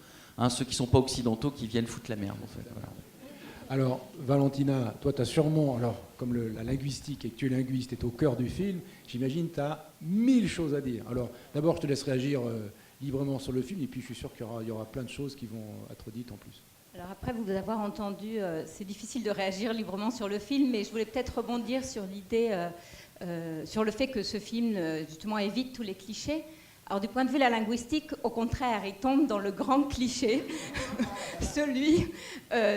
ceux qui ne sont pas occidentaux, qui viennent foutre la merde, en fait. Voilà. Alors, Valentina, toi, tu as sûrement, comme la linguistique et que tu es linguiste, est au cœur du film, j'imagine que tu as 1000 choses à dire. Alors, d'abord, je te laisse réagir librement sur le film, et puis je suis sûr qu'il y aura plein de choses qui vont être dites en plus. Alors après vous avoir entendu, c'est difficile de réagir librement sur le film, mais je voulais peut-être rebondir sur l'idée, sur le fait que ce film justement évite tous les clichés. Alors du point de vue de la linguistique, au contraire, il tombe dans le grand cliché, celui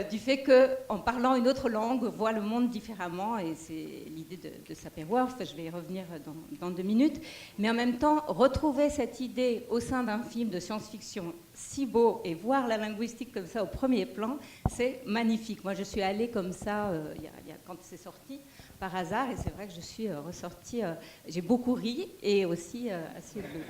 du fait qu'en parlant une autre langue, on voit le monde différemment, et c'est l'idée de Sapir-Whorf, je vais y revenir dans 2 minutes, mais en même temps, retrouver cette idée au sein d'un film de science-fiction si beau et voir la linguistique comme ça au premier plan, c'est magnifique. Moi, je suis allée comme ça quand c'est sorti, par hasard, et c'est vrai que je suis ressortie, j'ai beaucoup ri et aussi assez émue.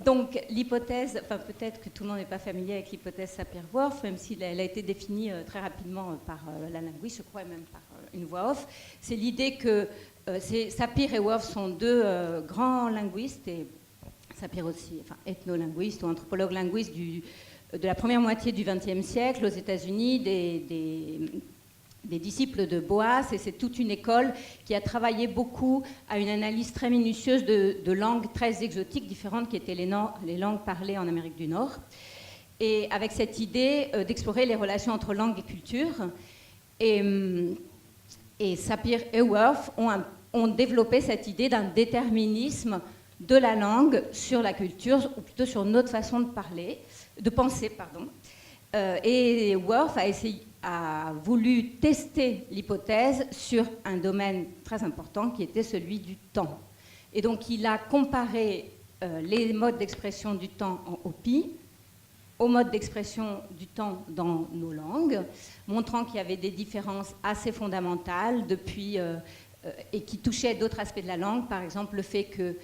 Donc l'hypothèse, enfin peut-être que tout le monde n'est pas familier avec l'hypothèse Sapir-Whorf, même si elle a été définie très rapidement par la linguiste, je crois, et même par une voix off, c'est l'idée que Sapir et Whorf sont 2 grands linguistes, et Sapir aussi, enfin ethnolinguiste ou anthropologue linguiste de la première moitié du XXe siècle aux États-Unis, des disciples de Boas, et c'est toute une école qui a travaillé beaucoup à une analyse très minutieuse de langues très exotiques, différentes, qui étaient les langues parlées en Amérique du Nord, et avec cette idée d'explorer les relations entre langue et culture. Et Sapir et Whorf ont développé cette idée d'un déterminisme de la langue sur la culture, ou plutôt sur notre façon de penser. Et Whorf a voulu tester l'hypothèse sur un domaine très important qui était celui du temps. Et donc il a comparé les modes d'expression du temps en Hopi aux modes d'expression du temps dans nos langues, montrant qu'il y avait des différences assez fondamentales et qui touchaient d'autres aspects de la langue, par exemple le fait que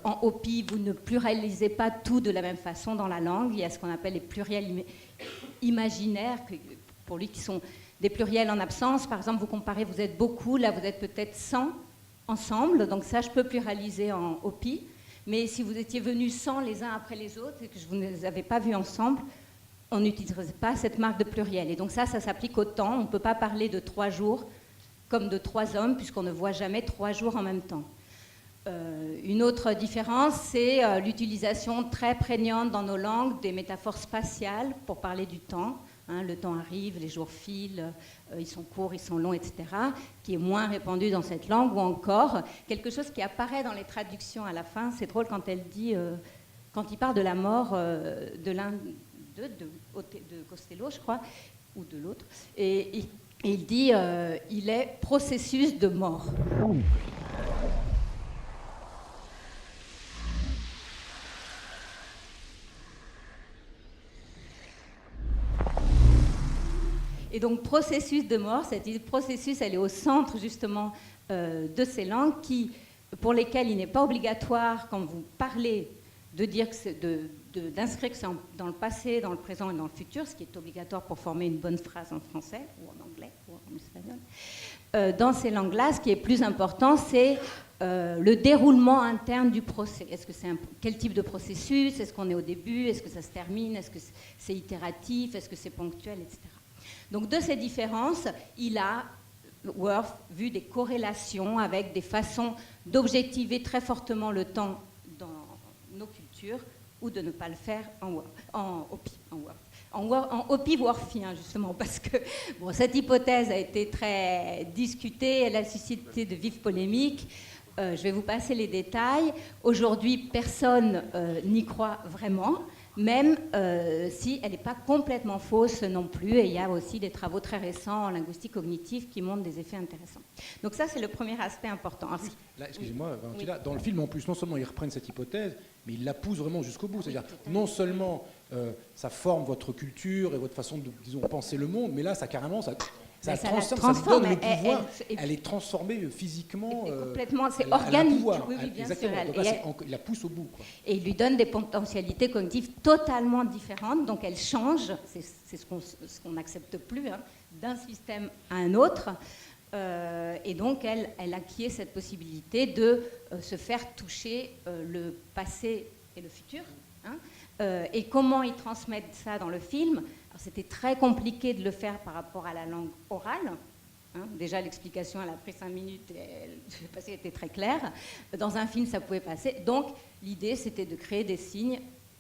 en Hopi, vous ne pluralisez pas tout de la même façon dans la langue. Il y a ce qu'on appelle les pluriels imaginaires, pour lui qui sont des pluriels en absence. Par exemple, vous comparez, vous êtes beaucoup, là vous êtes peut-être 100 ensemble, donc ça je peux pluraliser en Hopi. Mais si vous étiez venus 100 les uns après les autres et que je ne vous les avais pas vus ensemble, on n'utiliserait pas cette marque de pluriel. Et donc ça s'applique au temps. On ne peut pas parler de 3 jours comme de 3 hommes, puisqu'on ne voit jamais 3 jours en même temps. Une autre différence, c'est l'utilisation très prégnante dans nos langues des métaphores spatiales pour parler du temps. Le temps arrive, les jours filent, ils sont courts, ils sont longs, etc., qui est moins répandu dans cette langue, ou encore quelque chose qui apparaît dans les traductions à la fin. C'est drôle quand elle dit, quand il parle de la mort de l'un de Costello, je crois, ou de l'autre, et il dit, il est processus de mort. Et donc, processus de mort, cette idée de processus, elle est au centre justement de ces langues pour lesquelles il n'est pas obligatoire, quand vous parlez, de dire d'inscrire que c'est dans le passé, dans le présent et dans le futur, ce qui est obligatoire pour former une bonne phrase en français ou en anglais ou en espagnol. Dans ces langues-là, ce qui est plus important, c'est le déroulement interne du procès. Quel type de processus? Est-ce qu'on est au début? Est-ce que ça se termine? Est-ce que c'est itératif? Est-ce que c'est ponctuel, etc. Donc de ces différences, il a, Whorf, vu des corrélations avec des façons d'objectiver très fortement le temps dans nos cultures ou de ne pas le faire en Hopi-Whorfien, justement, parce que cette hypothèse a été très discutée, elle a suscité de vives polémiques. Je vais vous passer les détails. Aujourd'hui, personne n'y croit vraiment, même si elle n'est pas complètement fausse non plus. Et il y a aussi des travaux très récents en linguistique cognitive qui montrent des effets intéressants. Donc ça, c'est le premier aspect important. Là, excusez-moi, Valentina, dans le film, en plus, non seulement ils reprennent cette hypothèse, mais ils la poussent vraiment jusqu'au bout. C'est-à-dire, non seulement ça forme votre culture et votre façon de, disons, penser le monde, mais là, ça carrément... ça transforme, ça donne le pouvoir. Elle est transformée physiququement. Complètement, c'est organique. Oui, bien exactement. sûr. Donc là, il la pousse au bout. Quoi. Et il lui donne des potentialités cognitives totalement différentes. Donc elle change, c'est ce qu'on n'accepte plus, hein, d'un système à un autre. Et donc elle acquiert cette possibilité de se faire toucher le passé et le futur. Hein. Et comment ils transmettent ça dans le film? Alors, c'était très compliqué de le faire par rapport à la langue orale. Hein. Déjà, l'explication, elle a pris 5 minutes et le passé était très clair. Dans un film, ça pouvait passer. Donc, l'idée, c'était de créer des signes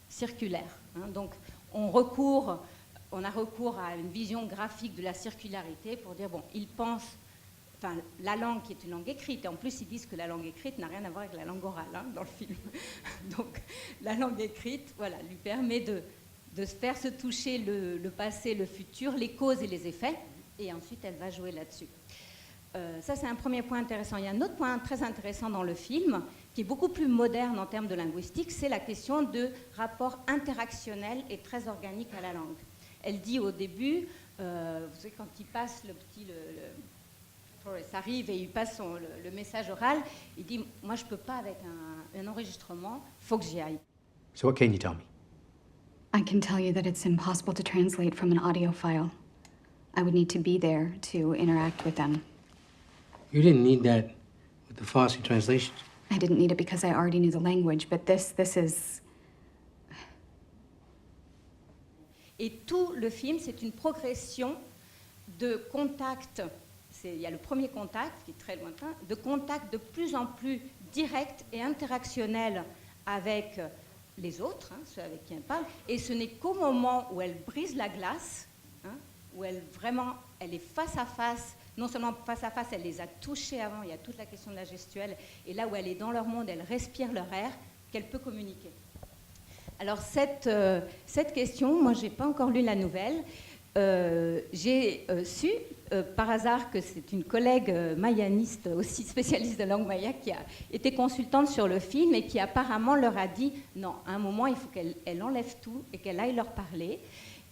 circulaires. Hein. Donc, on a recours à une vision graphique de la circularité pour dire, bon, ils pensent, enfin, la langue qui est une langue écrite, et en plus, ils disent que la langue écrite n'a rien à voir avec la langue orale, hein, dans le film. Donc, la langue écrite, voilà, lui permet de se faire se toucher le passé, le futur, les causes et les effets, et ensuite elle va jouer là-dessus. Ça, c'est un premier point intéressant. Il y a un autre point très intéressant dans le film, qui est beaucoup plus moderne en termes de linguistique, c'est la question de rapport interactionnel et très organique à la langue. Elle dit au début, vous savez, quand il passe Forrest arrive et il passe le message oral, il dit, moi je ne peux pas avec un enregistrement, il faut que j'y aille. So what can you tell me? I can tell you that it's impossible to translate from an audio file. I would need to be there to interact with them. You didn't need that with the Fosse translations. I didn't need it because I already knew the language, but this is... Et tout le film, c'est une progression de contact. Il y a le premier contact, qui est très lointain, de contact de plus en plus direct et interactionnel avec les autres, hein, ceux avec qui elle parle, et ce n'est qu'au moment où elle brise la glace, hein, où elle est face à face, non seulement face à face, elle les a touchés avant, il y a toute la question de la gestuelle, et là où elle est dans leur monde, elle respire leur air, qu'elle peut communiquer. Alors cette question, moi je n'ai pas encore lu la nouvelle, j'ai su par hasard que c'est une collègue mayaniste, aussi spécialiste de langue maya, qui a été consultante sur le film et qui apparemment leur a dit non, à un moment il faut qu'elle enlève tout et qu'elle aille leur parler.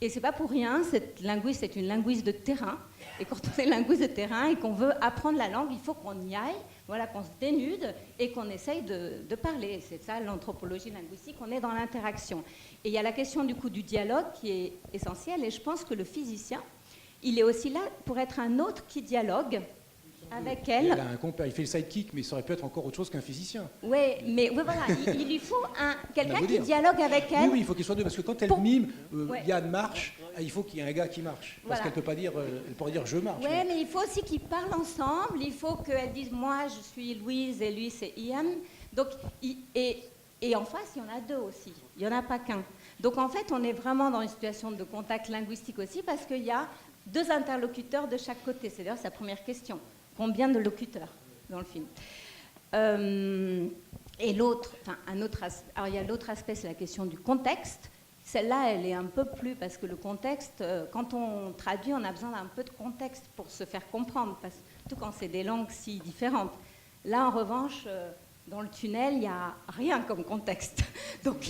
Et c'est pas pour rien, cette linguiste est une linguiste de terrain. Et quand on est linguiste de terrain et qu'on veut apprendre la langue, il faut qu'on y aille, voilà, qu'on se dénude et qu'on essaye de parler. C'est ça l'anthropologie linguistique, on est dans l'interaction. Et il y a la question du coup du dialogue qui est essentielle. Et je pense que le physicien, il est aussi là pour être un autre qui dialogue avec elle. Il fait le sidekick, mais ça aurait pu être encore autre chose qu'un physicien. Oui, mais voilà, il lui faut quelqu'un qui dialogue avec elle. Oui, il faut qu'il soit deux, parce que quand elle mime, Yann marche, il faut qu'il y ait un gars qui marche. Parce qu'elle peut pas dire, elle pourrait dire je marche. Oui, mais il faut aussi qu'ils parlent ensemble, il faut qu'elle dise moi je suis Louise et lui c'est Ian. Donc, et en face, il y en a deux aussi, il n'y en a pas qu'un. Donc en fait, on est vraiment dans une situation de contact linguistique aussi, parce qu'il y a deux interlocuteurs de chaque côté. C'est d'ailleurs sa première question. Combien de locuteurs dans le film? Et l'autre, alors il y a l'autre aspect, c'est la question du contexte. Celle-là, elle est un peu plus, parce que le contexte, quand on traduit, on a besoin d'un peu de contexte pour se faire comprendre, surtout quand c'est des langues si différentes. Là, en revanche, dans le tunnel, il n'y a rien comme contexte. Donc,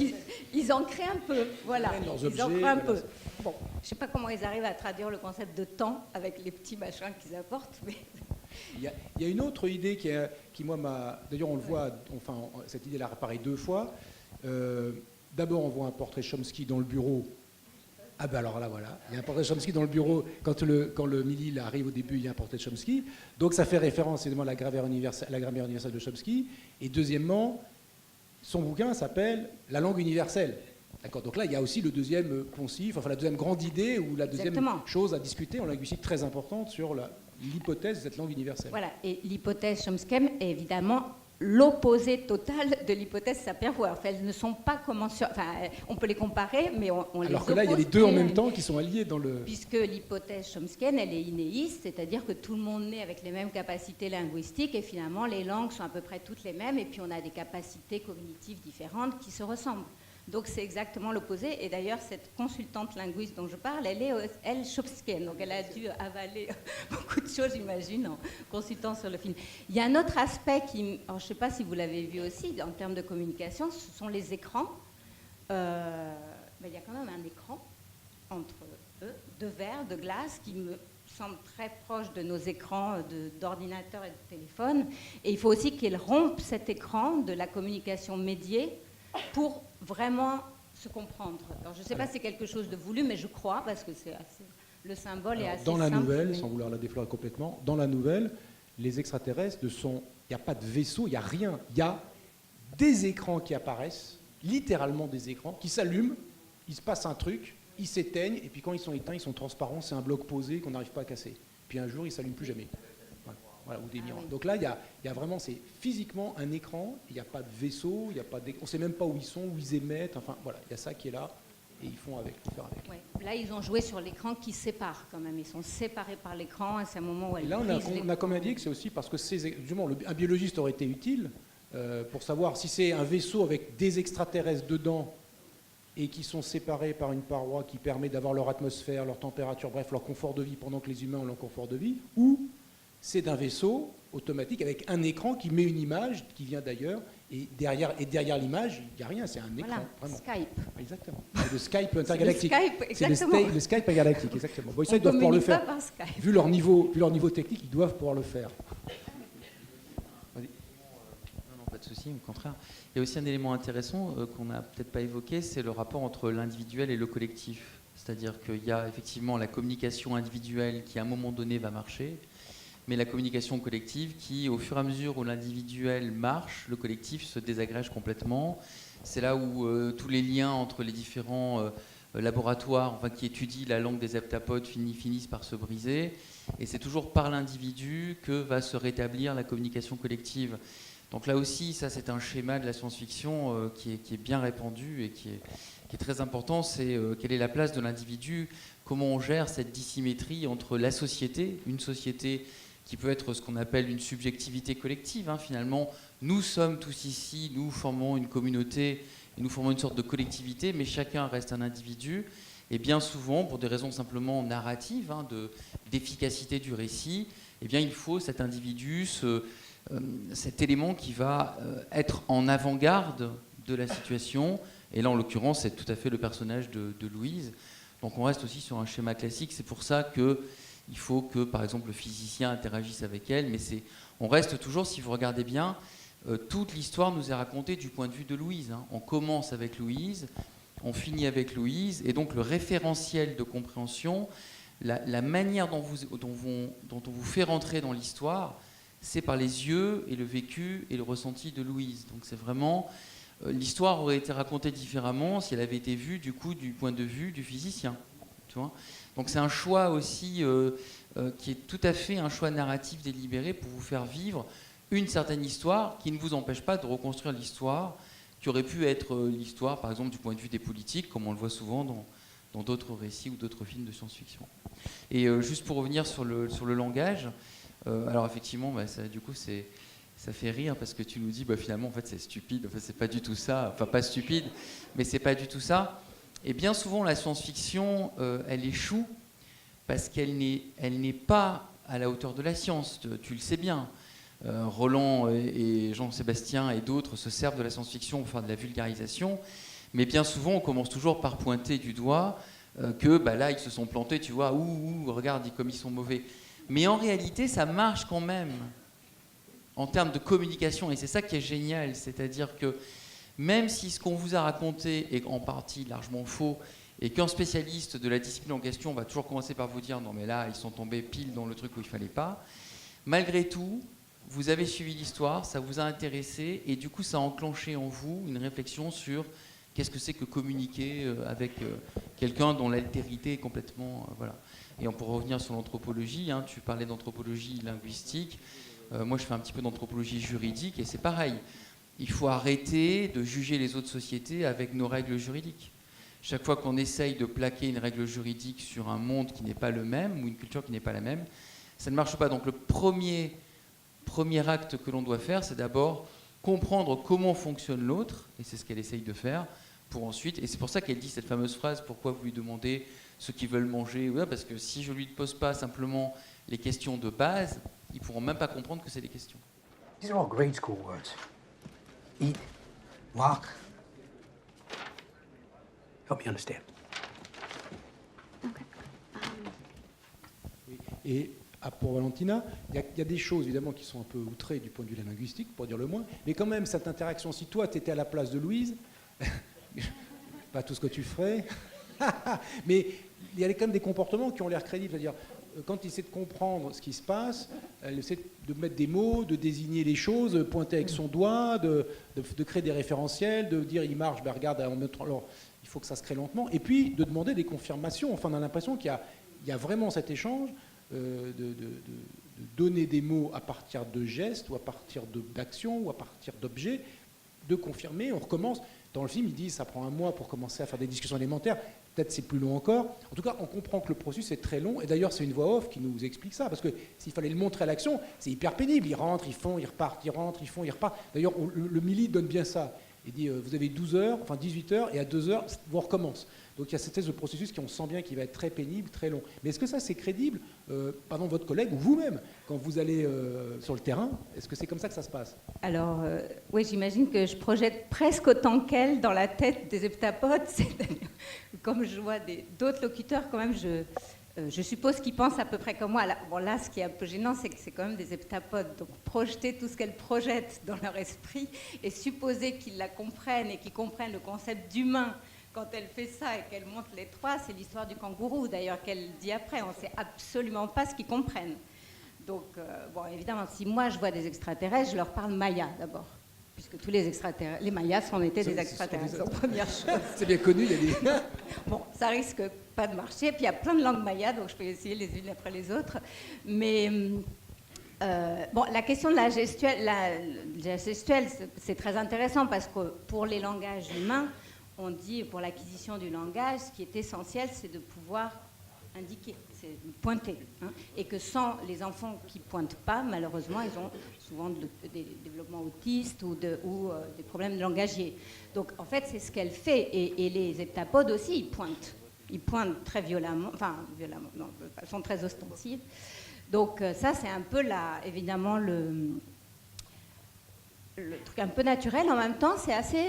ils en créent un peu. Voilà, ils en créent un peu. Bon, je ne sais pas comment ils arrivent à traduire le concept de temps avec les petits machins qu'ils apportent, mais... Il y a une autre idée qui moi, d'ailleurs, on le voit, enfin, cette idée-là apparaît deux fois. D'abord, on voit un portrait Chomsky dans le bureau. Ah ben alors là, voilà. Il y a un portrait Chomsky dans le bureau. Quand le Mili arrive au début, il y a un portrait de Chomsky. Donc ça fait référence évidemment à la grammaire universelle de Chomsky. Et deuxièmement, son bouquin s'appelle « La langue universelle ». D'accord. Donc là, il y a aussi le deuxième poncif, enfin la deuxième grande idée ou la deuxième chose à discuter en linguistique très importante sur l'hypothèse de cette langue universelle. Voilà. Et l'hypothèse chomskienne est évidemment l'opposé total de l'hypothèse Sapir-Whorf. Elles ne sont pas on peut les comparer, mais on les Alors que là, il y a les deux en même temps qui sont alliés dans le... Puisque l'hypothèse chomskienne, elle est inéiste, c'est-à-dire que tout le monde naît avec les mêmes capacités linguistiques et finalement, les langues sont à peu près toutes les mêmes et puis on a des capacités cognitives différentes qui se ressemblent. Donc c'est exactement l'opposé. Et d'ailleurs, cette consultante linguiste dont je parle, elle est, elle, chomskienne. Donc elle a dû avaler beaucoup de choses, j'imagine, en consultant sur le film. Il y a un autre aspect qui, alors, je ne sais pas si vous l'avez vu aussi, en termes de communication, ce sont les écrans. Il y a quand même un écran entre eux, de verre, de glace, qui me semble très proche de nos écrans d'ordinateur et de téléphone. Et il faut aussi qu'ils rompent cet écran de la communication médiée pour vraiment se comprendre. Alors, je ne sais pas si c'est quelque chose de voulu, mais je crois, parce que c'est assez, le symbole est assez dans la simple, nouvelle, mais... sans vouloir la déflorer complètement, dans la nouvelle, les extraterrestres il n'y a pas de vaisseau, il n'y a rien. Il y a des écrans qui apparaissent, littéralement des écrans, qui s'allument, il se passe un truc, ils s'éteignent, et puis quand ils sont éteints, ils sont transparents, c'est un bloc posé qu'on n'arrive pas à casser. Puis un jour, ils ne s'allument plus jamais. Voilà, ou des miroirs. oui. Donc là, il y a vraiment, c'est physiquement un écran, il n'y a pas de vaisseau, on ne sait même pas où ils sont, où ils émettent, enfin voilà, il y a ça qui est là, et ils font avec, ils font faire avec. Ouais. Là, ils ont joué sur l'écran qui sépare quand même, ils sont séparés par l'écran, et c'est un moment où Et elle là, brise on a comme indiqué que c'est aussi parce que un biologiste aurait été utile pour savoir si c'est un vaisseau avec des extraterrestres dedans et qui sont séparés par une paroi qui permet d'avoir leur atmosphère, leur température, bref, leur confort de vie pendant que les humains ont leur confort de vie, ou c'est d'un vaisseau automatique avec un écran qui met une image qui vient d'ailleurs, et derrière l'image, il n'y a rien, c'est un écran. Voilà, Vraiment. Skype. Exactement. C'est le Skype intergalactique. C'est le Skype, exactement. Le Skype intergalactique, exactement. Bon, ça, On ils doivent pouvoir le communique pas faire. par Skype. Vu leur niveau technique, ils doivent pouvoir le faire. Non, pas de souci, au contraire. Il y a aussi un élément intéressant qu'on n'a peut-être pas évoqué, c'est le rapport entre l'individuel et le collectif. C'est-à-dire qu'il y a effectivement la communication individuelle qui, à un moment donné, va marcher, mais la communication collective qui, au fur et à mesure où l'individuel marche, le collectif se désagrège complètement. C'est là où tous les liens entre les différents laboratoires qui étudient la langue des heptapodes finissent par se briser. Et c'est toujours par l'individu que va se rétablir la communication collective. Donc là aussi, ça c'est un schéma de la science-fiction qui est bien répandu et qui est très important. C'est quelle est la place de l'individu, comment on gère cette dissymétrie entre la société, une société qui peut être ce qu'on appelle une subjectivité collective. Finalement, nous sommes tous ici, nous formons une communauté, et nous formons une sorte de collectivité, mais chacun reste un individu. Et bien souvent, pour des raisons simplement narratives, d'efficacité du récit, eh bien, il faut cet individu, cet élément qui va être en avant-garde de la situation. Et là, en l'occurrence, c'est tout à fait le personnage de Louise. Donc on reste aussi sur un schéma classique. C'est pour ça qu'il faut que, par exemple, le physicien interagisse avec elle. Mais on reste toujours, si vous regardez bien, toute l'histoire nous est racontée du point de vue de Louise. On commence avec Louise, on finit avec Louise. Et donc le référentiel de compréhension, la manière dont on vous fait rentrer dans l'histoire, c'est par les yeux et le vécu et le ressenti de Louise. Donc c'est vraiment... L'histoire aurait été racontée différemment si elle avait été vue du point de vue du physicien. Tu vois ? Donc c'est un choix aussi qui est tout à fait un choix narratif délibéré pour vous faire vivre une certaine histoire qui ne vous empêche pas de reconstruire l'histoire qui aurait pu être l'histoire, par exemple, du point de vue des politiques, comme on le voit souvent dans d'autres récits ou d'autres films de science-fiction. Et juste pour revenir sur le langage, alors effectivement, du coup, ça fait rire parce que tu nous dis finalement en fait c'est stupide, c'est pas du tout ça, enfin pas stupide, mais c'est pas du tout ça. Et bien souvent la science-fiction elle échoue parce qu'elle n'est pas à la hauteur de la science, tu le sais bien. Roland et Jean-Sébastien et d'autres se servent de la science-fiction pour faire de la vulgarisation, mais bien souvent on commence toujours par pointer du doigt que là ils se sont plantés, tu vois, regarde comme ils sont mauvais. Mais en réalité ça marche quand même en termes de communication, et c'est ça qui est génial, c'est-à-dire que même si ce qu'on vous a raconté est en partie largement faux, et qu'un spécialiste de la discipline en question va toujours commencer par vous dire « non mais là, ils sont tombés pile dans le truc où il ne fallait pas », malgré tout, vous avez suivi l'histoire, ça vous a intéressé, et du coup ça a enclenché en vous une réflexion sur qu'est-ce que c'est que communiquer avec quelqu'un dont l'altérité est complètement... voilà. Et on pourrait revenir sur l'anthropologie, tu parlais d'anthropologie linguistique. Moi, je fais un petit peu d'anthropologie juridique et c'est pareil. Il faut arrêter de juger les autres sociétés avec nos règles juridiques. Chaque fois qu'on essaye de plaquer une règle juridique sur un monde qui n'est pas le même ou une culture qui n'est pas la même, ça ne marche pas. Donc le premier acte que l'on doit faire, c'est d'abord comprendre comment fonctionne l'autre, et c'est ce qu'elle essaye de faire, pour ensuite, et c'est pour ça qu'elle dit cette fameuse phrase, pourquoi vous lui demandez ce qu'ils veulent manger, ouais, parce que si je ne lui pose pas simplement les questions de base, ils ne pourront même pas comprendre que c'est des questions. These are all grade school words. Eat, walk. Help me understand. Et pour Valentina, il y a des choses évidemment qui sont un peu outrées du point de vue de la linguistique, pour dire le moins, mais quand même cette interaction, si toi tu étais à la place de Louise, pas tout ce que tu ferais, mais il y a quand même des comportements qui ont l'air crédibles, c'est-à-dire quand il essaie de comprendre ce qui se passe, elle essaie de mettre des mots, de désigner les choses, de pointer avec son doigt, de créer des référentiels, de dire il marche, ben regarde, alors il faut que ça se crée lentement, et puis de demander des confirmations. Enfin, on a l'impression qu'il y a vraiment cet échange de donner des mots à partir de gestes, ou à partir d'actions, ou à partir d'objets, de confirmer, on recommence. Dans le film, il dit ça prend un mois pour commencer à faire des discussions élémentaires. Peut-être c'est plus long encore. En tout cas, on comprend que le processus est très long. Et d'ailleurs, c'est une voix off qui nous explique ça. Parce que s'il fallait le montrer à l'action, c'est hyper pénible. Ils rentrent, ils font, ils repartent, ils rentrent, ils font, ils repartent. D'ailleurs, le Mili donne bien ça. Il dit, vous avez 12 heures, enfin 18 heures, et à 2 heures, on recommence. Donc il y a cette espèce de processus on sent bien qu'il va être très pénible, très long. Mais est-ce que ça, c'est crédible, pardon, votre collègue ou vous-même, quand vous allez sur le terrain? Est-ce que c'est comme ça que ça se passe? Alors, oui, j'imagine que je projette presque autant qu'elle dans la tête des heptapodes. C'est-à-dire, comme je vois d'autres locuteurs, quand même, je suppose qu'ils pensent à peu près comme moi. Bon, là, ce qui est un peu gênant, c'est que c'est quand même des heptapodes. Donc, projeter tout ce qu'elles projettent dans leur esprit et supposer qu'ils la comprennent et qu'ils comprennent le concept d'humain quand elle fait ça et qu'elle montre les trois, c'est l'histoire du kangourou, d'ailleurs, qu'elle dit après. On ne sait absolument pas ce qu'ils comprennent. Donc, bon, évidemment, si moi, je vois des extraterrestres, je leur parle maya, d'abord. Puisque tous les extraterrestres, les mayas sont été des extraterrestres, en première chose. C'est bien connu, il y a des... Bon, ça risque pas de marcher. Puis il y a plein de langues mayas, donc je peux essayer les unes après les autres. Mais bon, la question de la gestuelle, c'est très intéressant parce que pour les langages humains, on dit pour l'acquisition du langage, ce qui est essentiel, c'est de pouvoir indiquer, c'est de pointer. Hein, et que sans les enfants qui ne pointent pas, malheureusement, ils ont souvent des développements autistes ou des problèmes langagiers. Donc, en fait, c'est ce qu'elle fait. Et les heptapodes aussi, ils pointent. Ils pointent très violemment, enfin, violemment, non, de façon très ostensive. Donc, ça, c'est un peu, évidemment, le truc un peu naturel. En même temps, c'est assez...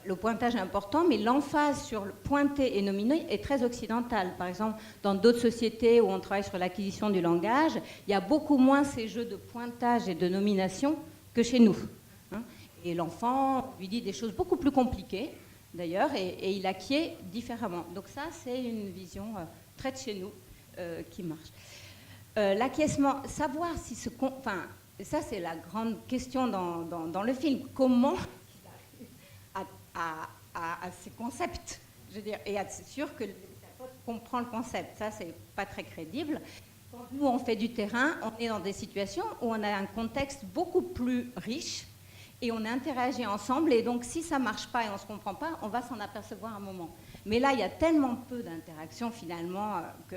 le pointage est important, mais l'emphase sur le pointer et nominer est très occidentale. Par exemple, dans d'autres sociétés où on travaille sur l'acquisition du langage, il y a beaucoup moins ces jeux de pointage et de nomination que chez nous. Hein. Et l'enfant lui dit des choses beaucoup plus compliquées, d'ailleurs, et il acquiert différemment. Donc ça, c'est une vision très de chez nous qui marche. L'acquiescement, savoir si ce... Enfin, ça, c'est la grande question dans le film. Comment à ces concepts, je veux dire, et c'est sûr que comprend le concept. Ça, c'est pas très crédible. Quand nous, on fait du terrain, on est dans des situations où on a un contexte beaucoup plus riche et on interagit ensemble. Et donc, si ça marche pas et on se comprend pas, on va s'en apercevoir un moment. Mais là, il y a tellement peu d'interaction, finalement, que...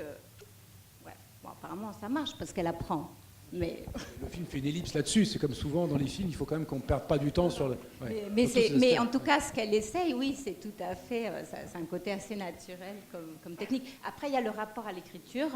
Ouais, bon, apparemment, ça marche parce qu'elle apprend. Mais... Le film fait une ellipse là-dessus, c'est comme souvent dans les films, il faut quand même qu'on ne perde pas du temps sur le... Ouais. Mais en tout cas, ce qu'elle essaye, oui, c'est tout à fait... c'est un côté assez naturel comme technique. Après, il y a le rapport à l'écriture,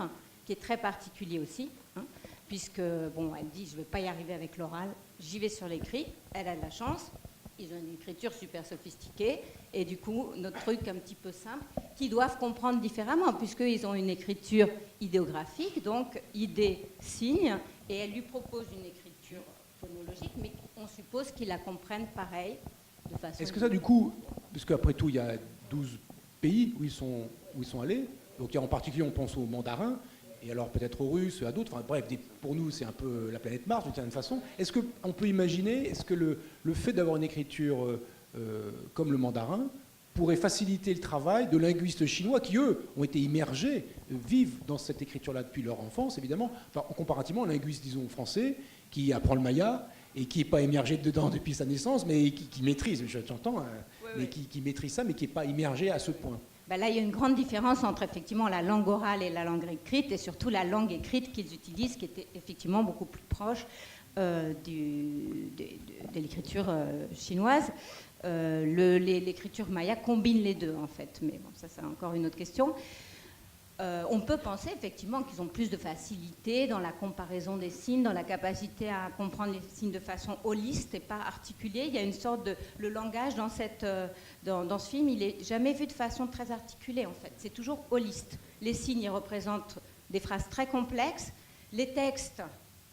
qui est très particulier aussi, hein, puisque, bon, elle dit, je ne vais pas y arriver avec l'oral, j'y vais sur l'écrit, elle a de la chance, ils ont une écriture super sophistiquée, et du coup, notre truc un petit peu simple, qu'ils doivent comprendre différemment, puisqu'ils ont une écriture idéographique, donc idée, signe, et elle lui propose une écriture phonologique, mais on suppose qu'ils la comprennent pareil, de façon... Est-ce que ça, du coup, parce qu'après tout, il y a 12 pays où ils sont allés, donc en particulier, on pense au mandarin, et alors peut-être aux Russes, à d'autres, enfin bref, pour nous, c'est un peu la planète Mars, d'une certaine façon. Est-ce qu'on peut imaginer, est-ce que le fait d'avoir une écriture comme le mandarin pourrait faciliter le travail de linguistes chinois qui, eux, ont été immergés, vivent dans cette écriture-là depuis leur enfance, évidemment, enfin, comparativement aux linguistes, disons, français, qui apprend le maya et qui n'est pas émergé dedans depuis sa naissance, mais qui maîtrise, j'entends, mais qui maîtrise ça, mais qui n'est pas immergé à ce point. Ben là, il y a une grande différence entre effectivement la langue orale et la langue écrite, et surtout la langue écrite qu'ils utilisent, qui était effectivement beaucoup plus proche de l'écriture chinoise. L'écriture maya combine les deux, en fait, mais bon, ça c'est encore une autre question. On peut penser effectivement qu'ils ont plus de facilité dans la comparaison des signes, dans la capacité à comprendre les signes de façon holiste et pas articulée. Il y a une sorte de... Le langage dans ce film, il n'est jamais vu de façon très articulée, en fait. C'est toujours holiste. Les signes, ils représentent des phrases très complexes. Les textes,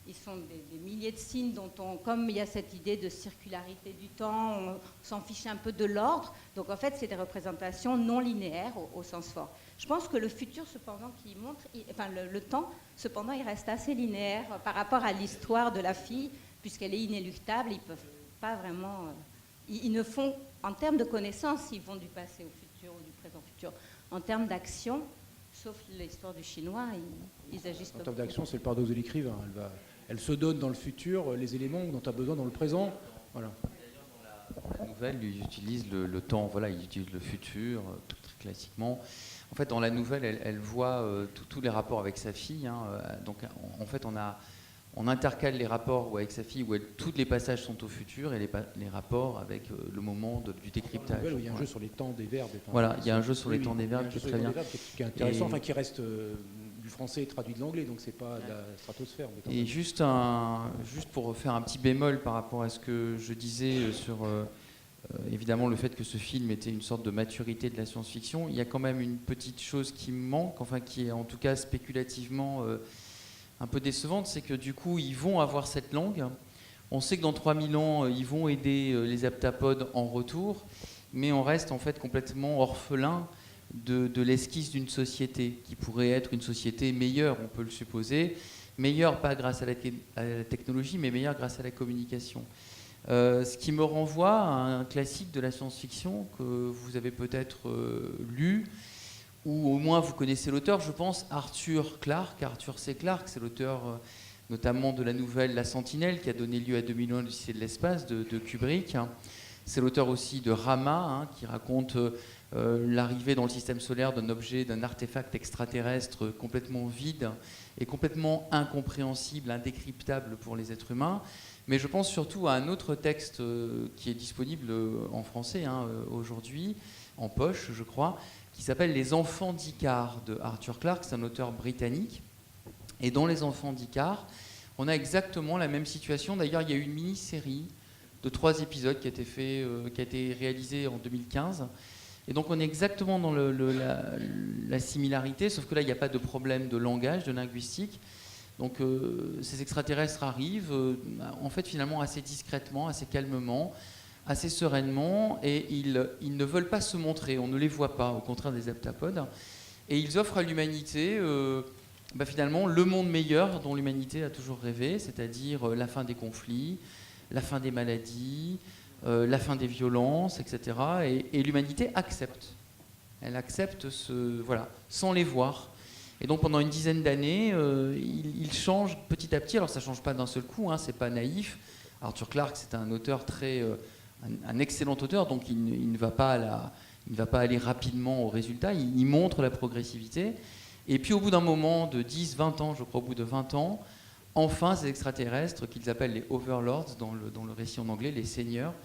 ils sont des milliers de signes dont comme il y a cette idée de circularité du temps, on s'en fiche un peu de l'ordre. Donc en fait, c'est des représentations non linéaires au sens fort. Je pense que le futur, cependant, qui montre, le temps, cependant, il reste assez linéaire par rapport à l'histoire de la fille, puisqu'elle est inéluctable. Ils peuvent pas vraiment, ils ne font, en termes de connaissances, ils vont du passé au futur ou du présent au futur. En termes d'action, sauf l'histoire du chinois, ils agissent. En termes d'action, c'est le paradoxe de l'écrivain. Elle se donne dans le futur les éléments dont tu as besoin dans le présent. Voilà. Dans la nouvelle, ils utilisent le temps, voilà, ils utilisent le futur, très classiquement. En fait, dans la nouvelle, elle voit tous les rapports avec sa fille. Donc, en fait, on intercale les rapports avec sa fille où tous les passages sont au futur et les rapports avec le moment du décryptage. Nouvelle, il y a un jeu sur les temps des verbes. Voilà, il y a un jeu sur les temps des verbes qui est très bien. Qui est intéressant, qui reste du français traduit de l'anglais, donc c'est pas de la stratosphère. Et juste pour faire un petit bémol par rapport à ce que je disais sur... évidemment, le fait que ce film était une sorte de maturité de la science-fiction, il y a quand même une petite chose qui me manque, enfin qui est en tout cas spéculativement un peu décevante, c'est que du coup, ils vont avoir cette langue. On sait que dans 3000 ans, ils vont aider les heptapodes en retour, mais on reste en fait complètement orphelin de l'esquisse d'une société qui pourrait être une société meilleure, on peut le supposer. Meilleure pas grâce à la technologie, mais meilleure grâce à la communication. Ce qui me renvoie à un classique de la science-fiction que vous avez peut-être lu, ou au moins vous connaissez l'auteur, je pense, Arthur Clarke. Arthur C. Clarke, c'est l'auteur notamment de la nouvelle La Sentinelle, qui a donné lieu à 2001, l'Odyssée de l'espace, de Kubrick. C'est l'auteur aussi de Rama, qui raconte l'arrivée dans le système solaire d'un objet, d'un artefact extraterrestre complètement vide et complètement incompréhensible, indécryptable pour les êtres humains. Mais je pense surtout à un autre texte qui est disponible en français aujourd'hui, en poche, je crois, qui s'appelle Les Enfants d'Icare de Arthur Clarke. C'est un auteur britannique. Et dans Les Enfants d'Icare, on a exactement la même situation. D'ailleurs, il y a eu une mini-série de 3 épisodes qui a été réalisée en 2015. Et donc, on est exactement dans la similarité, sauf que là, il n'y a pas de problème de langage, de linguistique. Donc ces extraterrestres arrivent, en fait finalement assez discrètement, assez calmement, assez sereinement, et ils ne veulent pas se montrer, on ne les voit pas, au contraire des heptapodes. Et ils offrent à l'humanité finalement le monde meilleur dont l'humanité a toujours rêvé, c'est-à-dire la fin des conflits, la fin des maladies, la fin des violences, etc. Et l'humanité accepte. Elle accepte sans les voir. Et donc pendant une dizaine d'années, il change petit à petit. Alors ça ne change pas d'un seul coup, c'est pas naïf. Arthur Clarke, c'est un auteur un excellent auteur, donc il ne va pas aller rapidement au résultat. Il montre la progressivité. Et puis au bout d'un moment de 10, 20 ans, je crois au bout de 20 ans, enfin ces extraterrestres, qu'ils appellent les overlords dans le récit en anglais, les seigneurs,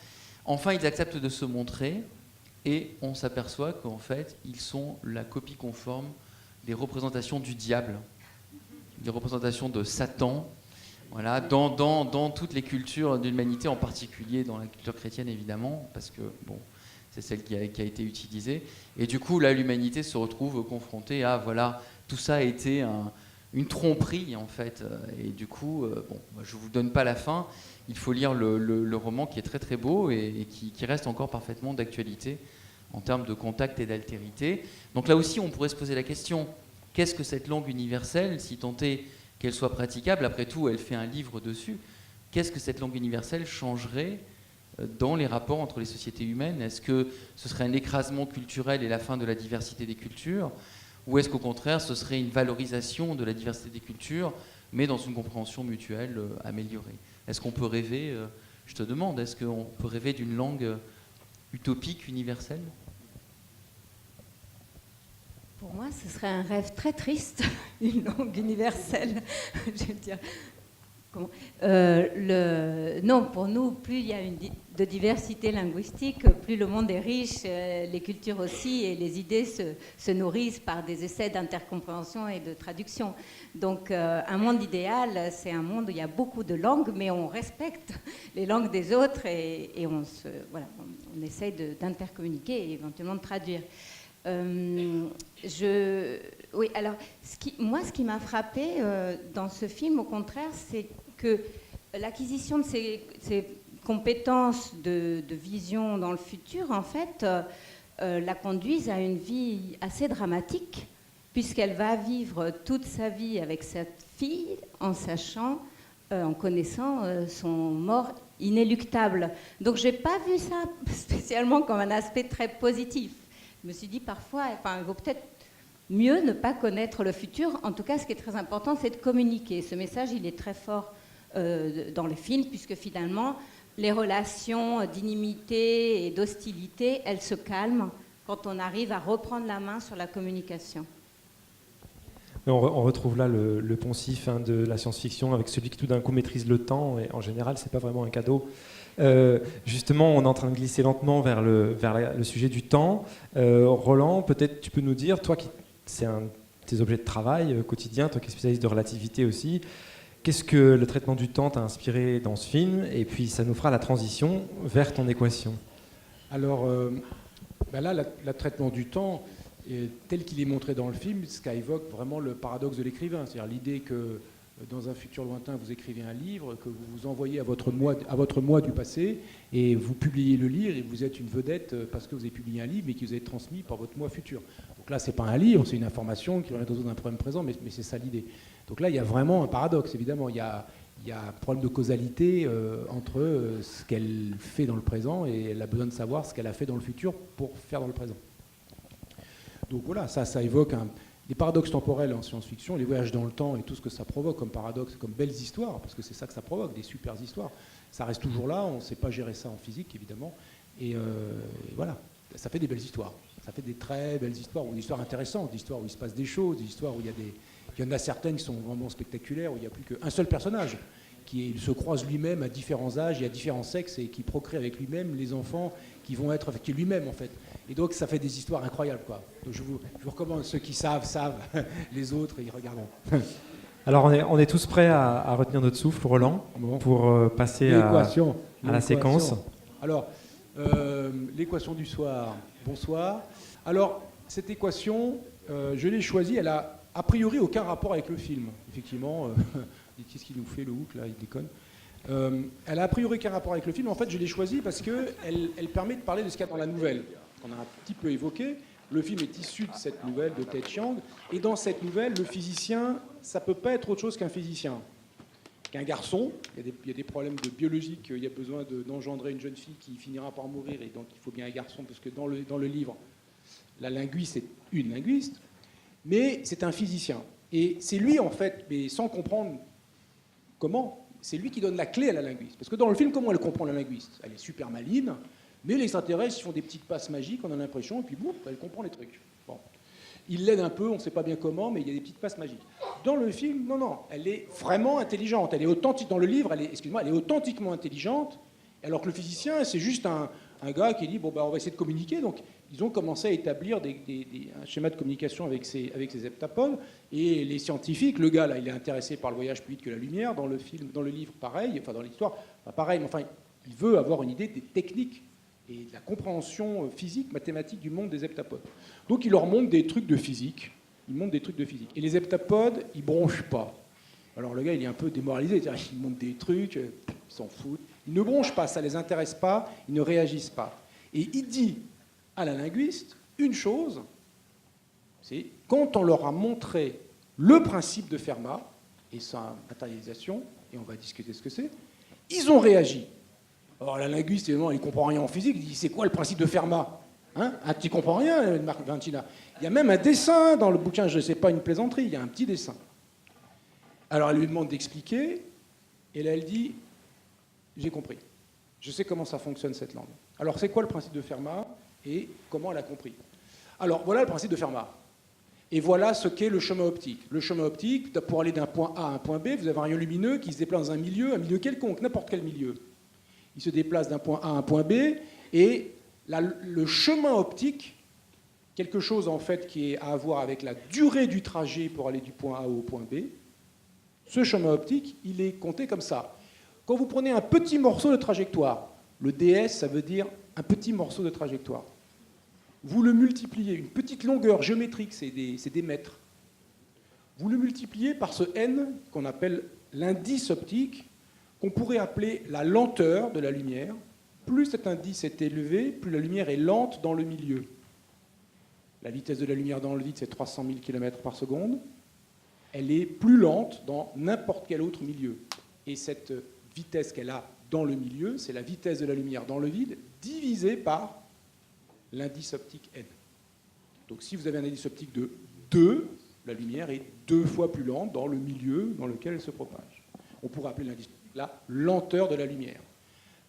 enfin ils acceptent de se montrer et on s'aperçoit qu'en fait ils sont la copie conforme des représentations du diable, des représentations de Satan, voilà, dans toutes les cultures de l'humanité, en particulier dans la culture chrétienne évidemment, parce que bon, c'est celle qui a été utilisée. Et du coup, là, l'humanité se retrouve confrontée à, voilà, tout ça a été une tromperie en fait. Et du coup, je ne vous donne pas la fin, il faut lire le roman qui est très très beau et qui reste encore parfaitement d'actualité en termes de contact et d'altérité. Donc là aussi, on pourrait se poser la question, qu'est-ce que cette langue universelle, si tant est qu'elle soit praticable, après tout, elle fait un livre dessus, qu'est-ce que cette langue universelle changerait dans les rapports entre les sociétés humaines? Est-ce que ce serait un écrasement culturel et la fin de la diversité des cultures? Ou est-ce qu'au contraire, ce serait une valorisation de la diversité des cultures mais dans une compréhension mutuelle améliorée. Est-ce qu'on peut rêver, je te demande, est-ce qu'on peut rêver d'une langue utopique, universelle ? Pour moi, ce serait un rêve très triste, une langue universelle. Je veux dire, non, pour nous, plus il y a de diversité linguistique, plus le monde est riche, les cultures aussi, et les idées se nourrissent par des essais d'intercompréhension et de traduction. Donc, un monde idéal, c'est un monde où il y a beaucoup de langues, mais on respecte les langues des autres et on essaye d'intercommuniquer et éventuellement de traduire. Oui, alors, ce qui m'a frappé dans ce film, au contraire, c'est que l'acquisition de ces compétences de vision dans le futur, en fait, la conduisent à une vie assez dramatique, puisqu'elle va vivre toute sa vie avec cette fille en sachant, en connaissant son mort inéluctable. Donc, je n'ai pas vu ça spécialement comme un aspect très positif. Je me suis dit parfois, il vaut peut-être mieux ne pas connaître le futur. En tout cas, ce qui est très important, c'est de communiquer. Ce message, il est très fort dans le film, puisque finalement, les relations d'inimité et d'hostilité, elles se calment quand on arrive à reprendre la main sur la communication. On retrouve là le poncif de la science-fiction avec celui qui tout d'un coup maîtrise le temps, et en général, c'est pas vraiment un cadeau. Justement, on est en train de glisser lentement vers le sujet du temps. Roland, peut-être tu peux nous dire, toi c'est un de tes objets de travail quotidien, toi qui es spécialiste de relativité aussi, qu'est-ce que le traitement du temps t'a inspiré dans ce film? Et puis ça nous fera la transition vers ton équation. Alors là, le traitement du temps, tel qu'il est montré dans le film, ça évoque vraiment le paradoxe de l'écrivain, c'est-à-dire l'idée que dans un futur lointain, vous écrivez un livre que vous vous envoyez à votre moi du passé, et vous publiez le livre, et vous êtes une vedette parce que vous avez publié un livre, mais qui vous est transmis par votre moi futur. Donc là, c'est pas un livre, c'est une information qui va résoudre un problème présent, mais c'est ça l'idée. Donc là, il y a vraiment un paradoxe, évidemment. Il y a un problème de causalité entre ce qu'elle fait dans le présent, et elle a besoin de savoir ce qu'elle a fait dans le futur pour faire dans le présent. Donc voilà, ça évoque des paradoxes temporels en science-fiction, les voyages dans le temps et tout ce que ça provoque comme paradoxe, comme belles histoires, parce que c'est ça que ça provoque, des super histoires. Ça reste toujours là, on ne sait pas gérer ça en physique, évidemment. Et voilà, ça fait des belles histoires. Ça fait des très belles histoires, ou des histoires intéressantes, des histoires où il se passe des choses, des histoires où il y en a certaines qui sont vraiment spectaculaires, où il n'y a plus qu'un seul personnage qui se croise lui-même à différents âges et à différents sexes et qui procrée avec lui-même les enfants qui vont être qui est lui-même en fait. Et donc ça fait des histoires incroyables quoi. Donc je vous recommande, ceux qui savent, les autres ils regarderont. Alors on est tous prêts à retenir notre souffle, Roland, pour passer à la séquence. Alors l'équation du soir. Bonsoir. Alors cette équation, je l'ai choisie, elle a priori aucun rapport avec le film. Effectivement. Qu'est-ce qu'il nous fait le hook là, il déconne. Elle a a priori aucun rapport avec le film. En fait, je l'ai choisie parce qu'elle permet de parler de ce qu'il y a dans la nouvelle, qu'on a un petit peu évoqué. Le film est issu de cette nouvelle de Ted Chiang. Et dans cette nouvelle, le physicien, ça ne peut pas être autre chose qu'un physicien. Qu'un garçon, il y a des problèmes de biologique, il y a besoin d'engendrer une jeune fille qui finira par mourir, et donc il faut bien un garçon, parce que dans le livre, la linguiste est une linguiste, mais c'est un physicien. Et c'est lui, en fait, mais sans comprendre comment, c'est lui qui donne la clé à la linguiste. Parce que dans le film, comment elle comprend la linguiste? Elle est super maline, mais les extraterrestres font des petites passes magiques, on a l'impression, et puis boum, elle comprend les trucs. Bon. Il l'aide un peu, on ne sait pas bien comment, mais il y a des petites passes magiques. Dans le film, non, elle est vraiment intelligente. Elle est authentique. Dans le livre, elle est authentiquement intelligente, alors que le physicien, c'est juste un gars qui dit, on va essayer de communiquer. Donc, ils ont commencé à établir un schéma de communication avec ces heptapodes. Et les scientifiques, le gars, là, il est intéressé par le voyage plus vite que la lumière. Dans le film, dans le livre, pareil. Enfin, dans l'histoire, pas pareil. Mais enfin, il veut avoir une idée des techniques et de la compréhension physique, mathématique du monde des heptapodes. Donc, il leur montre des trucs de physique. Et les heptapodes, ils bronchent pas. Alors, le gars, il est un peu démoralisé. Il montre des trucs, ils s'en foutent. Ils ne bronchent pas, ça les intéresse pas, ils ne réagissent pas. Et il dit à la linguiste une chose, c'est quand on leur a montré le principe de Fermat et sa matérialisation, et on va discuter ce que c'est, ils ont réagi. Alors la linguiste, évidemment, il ne comprend rien en physique, il dit c'est quoi le principe de Fermat? Tu ne comprends rien, Valentina. Il y a même un dessin dans le bouquin, je ne sais pas une plaisanterie, il y a un petit dessin. Alors elle lui demande d'expliquer, et là elle dit « J'ai compris, je sais comment ça fonctionne cette langue ». Alors c'est quoi le principe de Fermat et comment elle a compris? Alors voilà le principe de Fermat. Et voilà ce qu'est le chemin optique. Le chemin optique, pour aller d'un point A à un point B, vous avez un rayon lumineux qui se déplace dans un milieu quelconque, n'importe quel milieu. Il se déplace d'un point A à un point B, et le chemin optique, quelque chose en fait qui est à voir avec la durée du trajet pour aller du point A au point B, ce chemin optique, il est compté comme ça. Quand vous prenez un petit morceau de trajectoire, le ds, ça veut dire un petit morceau de trajectoire. Vous le multipliez, une petite longueur géométrique, c'est des mètres. Vous le multipliez par ce n qu'on appelle l'indice optique, qu'on pourrait appeler la lenteur de la lumière. Plus cet indice est élevé, plus la lumière est lente dans le milieu. La vitesse de la lumière dans le vide, c'est 300 000 km par seconde. Elle est plus lente dans n'importe quel autre milieu. Et cette vitesse qu'elle a dans le milieu, c'est la vitesse de la lumière dans le vide divisée par l'indice optique n. Donc si vous avez un indice optique de 2, la lumière est 2 fois plus lente dans le milieu dans lequel elle se propage. On pourrait appeler l'indice optique la lenteur de la lumière.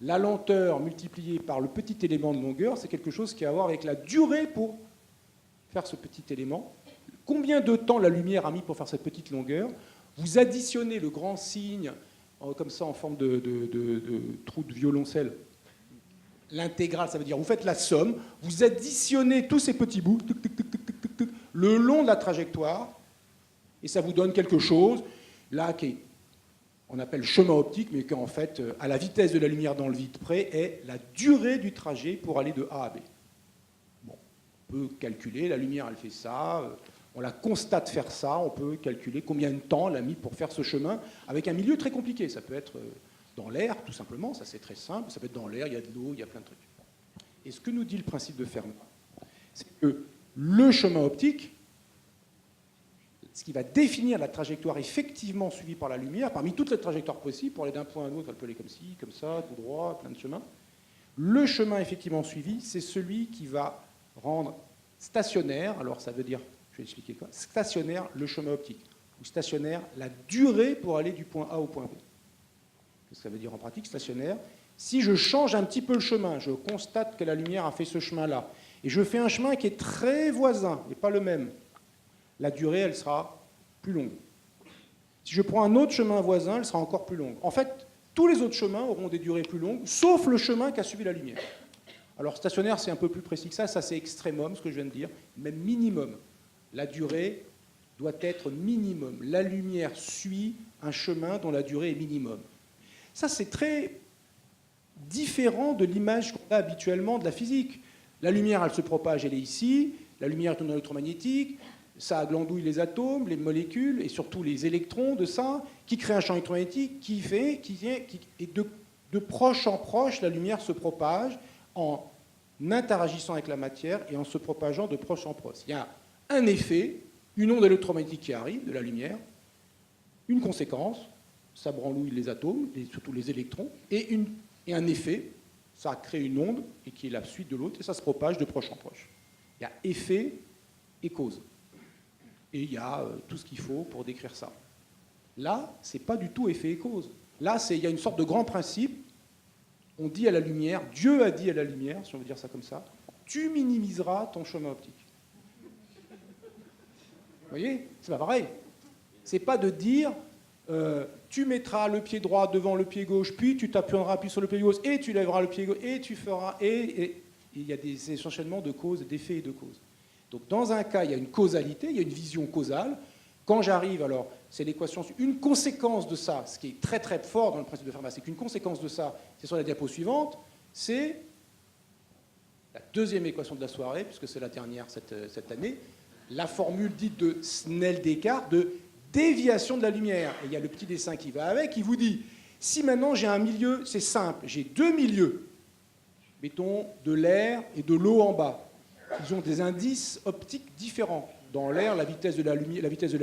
La lenteur multipliée par le petit élément de longueur, c'est quelque chose qui a à voir avec la durée pour faire ce petit élément. Combien de temps la lumière a mis pour faire cette petite longueur? Vous additionnez le grand signe, comme ça en forme de trou de violoncelle. L'intégrale, ça veut dire, vous faites la somme, vous additionnez tous ces petits bouts le long de la trajectoire, et ça vous donne quelque chose, là, on appelle chemin optique, mais qui en fait, à la vitesse de la lumière dans le vide près, est la durée du trajet pour aller de A à B. Bon, on peut calculer, la lumière, elle fait ça, on la constate faire ça, on peut calculer combien de temps elle a mis pour faire ce chemin, avec un milieu très compliqué. Ça peut être dans l'air, tout simplement, ça c'est très simple, ça peut être dans l'air, il y a de l'eau, il y a plein de trucs. Et ce que nous dit le principe de Fermat, c'est que le chemin optique, ce qui va définir la trajectoire effectivement suivie par la lumière, parmi toutes les trajectoires possibles, pour aller d'un point à un autre, elle peut aller comme ci, comme ça, tout droit, plein de chemins. Le chemin effectivement suivi, c'est celui qui va rendre stationnaire, alors ça veut dire, je vais expliquer quoi, stationnaire le chemin optique, ou stationnaire la durée pour aller du point A au point B. Qu'est-ce que ça veut dire en pratique, stationnaire? Si je change un petit peu le chemin, je constate que la lumière a fait ce chemin-là, et je fais un chemin qui est très voisin, et pas le même, la durée, elle sera plus longue. Si je prends un autre chemin voisin, elle sera encore plus longue. En fait, tous les autres chemins auront des durées plus longues, sauf le chemin qui a suivi la lumière. Alors stationnaire, c'est un peu plus précis que ça c'est extrémum, ce que je viens de dire, même minimum. La durée doit être minimum. La lumière suit un chemin dont la durée est minimum. Ça, c'est très différent de l'image qu'on a habituellement de la physique. La lumière, elle se propage, elle est ici, la lumière est une onde électromagnétique, ça glandouille les atomes, les molécules, et surtout les électrons de ça, qui crée un champ électromagnétique, et de proche en proche, la lumière se propage en interagissant avec la matière et en se propageant de proche en proche. Il y a un effet, une onde électromagnétique qui arrive de la lumière, une conséquence, ça branlouille les atomes, et surtout les électrons, et un effet, ça crée une onde, et qui est la suite de l'autre, et ça se propage de proche en proche. Il y a effet et cause. Et il y a tout ce qu'il faut pour décrire ça. Là, ce n'est pas du tout effet et cause. Là, il y a une sorte de grand principe. On dit à la lumière, Dieu a dit à la lumière, si on veut dire ça comme ça, tu minimiseras ton chemin optique. Vous voyez, c'est pas pareil. C'est pas de dire, tu mettras le pied droit devant le pied gauche, puis tu t'appuieras sur le pied gauche, et tu lèveras le pied gauche, et tu feras, et il y a des enchaînements de causes, d'effets et de causes. Donc dans un cas, il y a une causalité, il y a une vision causale. Quand j'arrive, alors, c'est l'équation, une conséquence de ça, ce qui est très très fort dans le principe de Fermat, c'est qu'une conséquence de ça, c'est sur la diapo suivante, c'est la deuxième équation de la soirée, puisque c'est la dernière cette année, la formule dite de Snell-Descartes de déviation de la lumière. Et il y a le petit dessin qui va avec, qui vous dit, si maintenant j'ai un milieu, c'est simple, j'ai deux milieux, mettons de l'air et de l'eau en bas. Ils ont des indices optiques différents. Dans l'air, la vitesse de la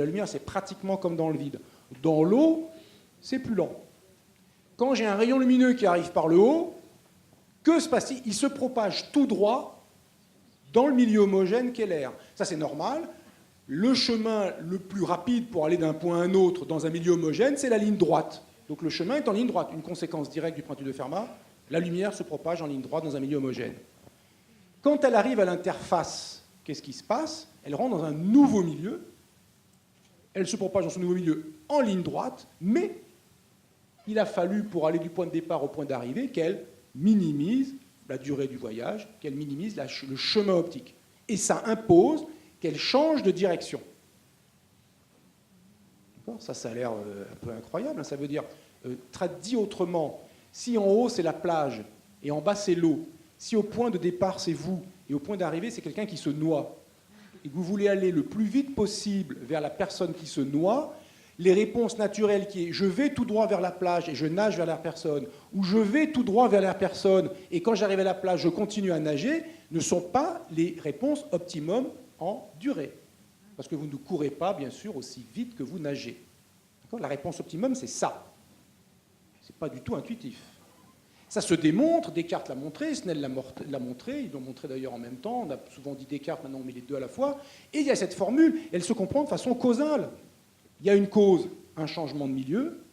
lumière, c'est pratiquement comme dans le vide. Dans l'eau, c'est plus lent. Quand j'ai un rayon lumineux qui arrive par le haut, que se passe-t-il? Il se propage tout droit dans le milieu homogène qu'est l'air. Ça, c'est normal. le chemin le plus rapide pour aller d'un point à un autre dans un milieu homogène, c'est la ligne droite. Donc le chemin est en ligne droite. Une conséquence directe du principe de Fermat, la lumière se propage en ligne droite dans un milieu homogène. Quand elle arrive à l'interface, qu'est-ce qui se passe? Elle rentre dans un nouveau milieu. Elle se propage dans ce nouveau milieu en ligne droite, mais il a fallu, pour aller du point de départ au point d'arrivée, qu'elle minimise la durée du voyage, qu'elle minimise le chemin optique. Et ça impose qu'elle change de direction. Ça a l'air un peu incroyable. Hein. Ça veut dire, dit autrement, si en haut c'est la plage et en bas c'est l'eau, si au point de départ c'est vous et au point d'arrivée c'est quelqu'un qui se noie, et que vous voulez aller le plus vite possible vers la personne qui se noie, les réponses naturelles qui est « je vais tout droit vers la plage et je nage vers la personne » ou « je vais tout droit vers la personne et quand j'arrive à la plage, je continue à nager » ne sont pas les réponses optimum en durée. Parce que vous ne courez pas, bien sûr, aussi vite que vous nagez. La réponse optimum, c'est ça. Ce n'est pas du tout intuitif. Ça se démontre, Descartes l'a montré, Snell l'a montré, ils l'ont montré d'ailleurs en même temps, on a souvent dit Descartes, maintenant on met les deux à la fois, et il y a cette formule, elle se comprend de façon causale. Il y a une cause, un changement de milieu,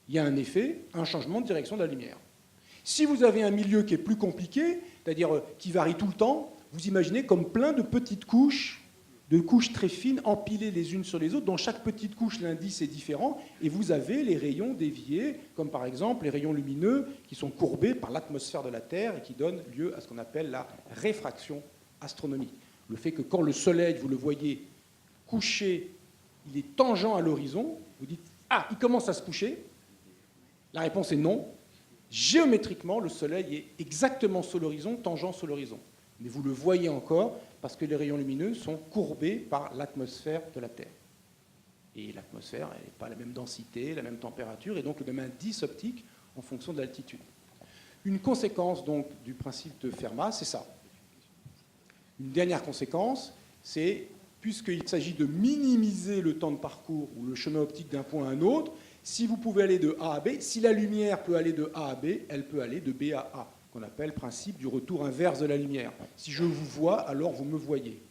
il y a un effet, un changement de direction de la lumière. Si vous avez un milieu qui est plus compliqué, c'est-à-dire qui varie tout le temps, vous imaginez comme plein de petites couches, de couches très fines, empilées les unes sur les autres, dont chaque petite couche, l'indice est différent, et vous avez les rayons déviés, comme par exemple les rayons lumineux qui sont courbés par l'atmosphère de la Terre et qui donnent lieu à ce qu'on appelle la réfraction astronomique. Le fait que quand le Soleil, vous le voyez couché, il est tangent à l'horizon, vous dites « Ah, il commence à se coucher ». La réponse est non. Géométriquement, le Soleil est exactement sur l'horizon, tangent sur l'horizon. Mais vous le voyez encore parce que les rayons lumineux sont courbés par l'atmosphère de la Terre. Et l'atmosphère n'a pas la même densité, la même température, et donc le même indice optique en fonction de l'altitude. Une conséquence donc du principe de Fermat, c'est ça. Une dernière conséquence, c'est, puisqu'il s'agit de minimiser le temps de parcours ou le chemin optique d'un point à un autre, si vous pouvez aller de A à B, si la lumière peut aller de A à B, elle peut aller de B à A, qu'on appelle le principe du retour inverse de la lumière. Si je vous vois, alors vous me voyez.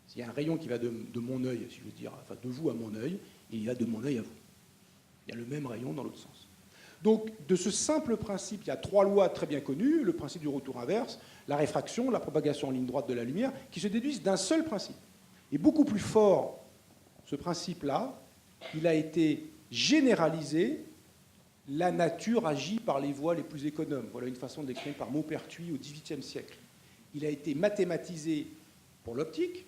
S'il y a un rayon qui va de mon œil, si je veux dire, enfin de vous à mon œil, et il va de mon œil à vous. Il y a le même rayon dans l'autre sens. Donc, de ce simple principe, il y a trois lois très bien connues, le principe du retour inverse, la réfraction, la propagation en ligne droite de la lumière, qui se déduisent d'un seul principe. Et beaucoup plus fort, ce principe-là, il a été généralisé. La nature agit par les voies les plus économes. Voilà une façon d'écrire par Maupertuis au XVIIIe siècle. Il a été mathématisé pour l'optique,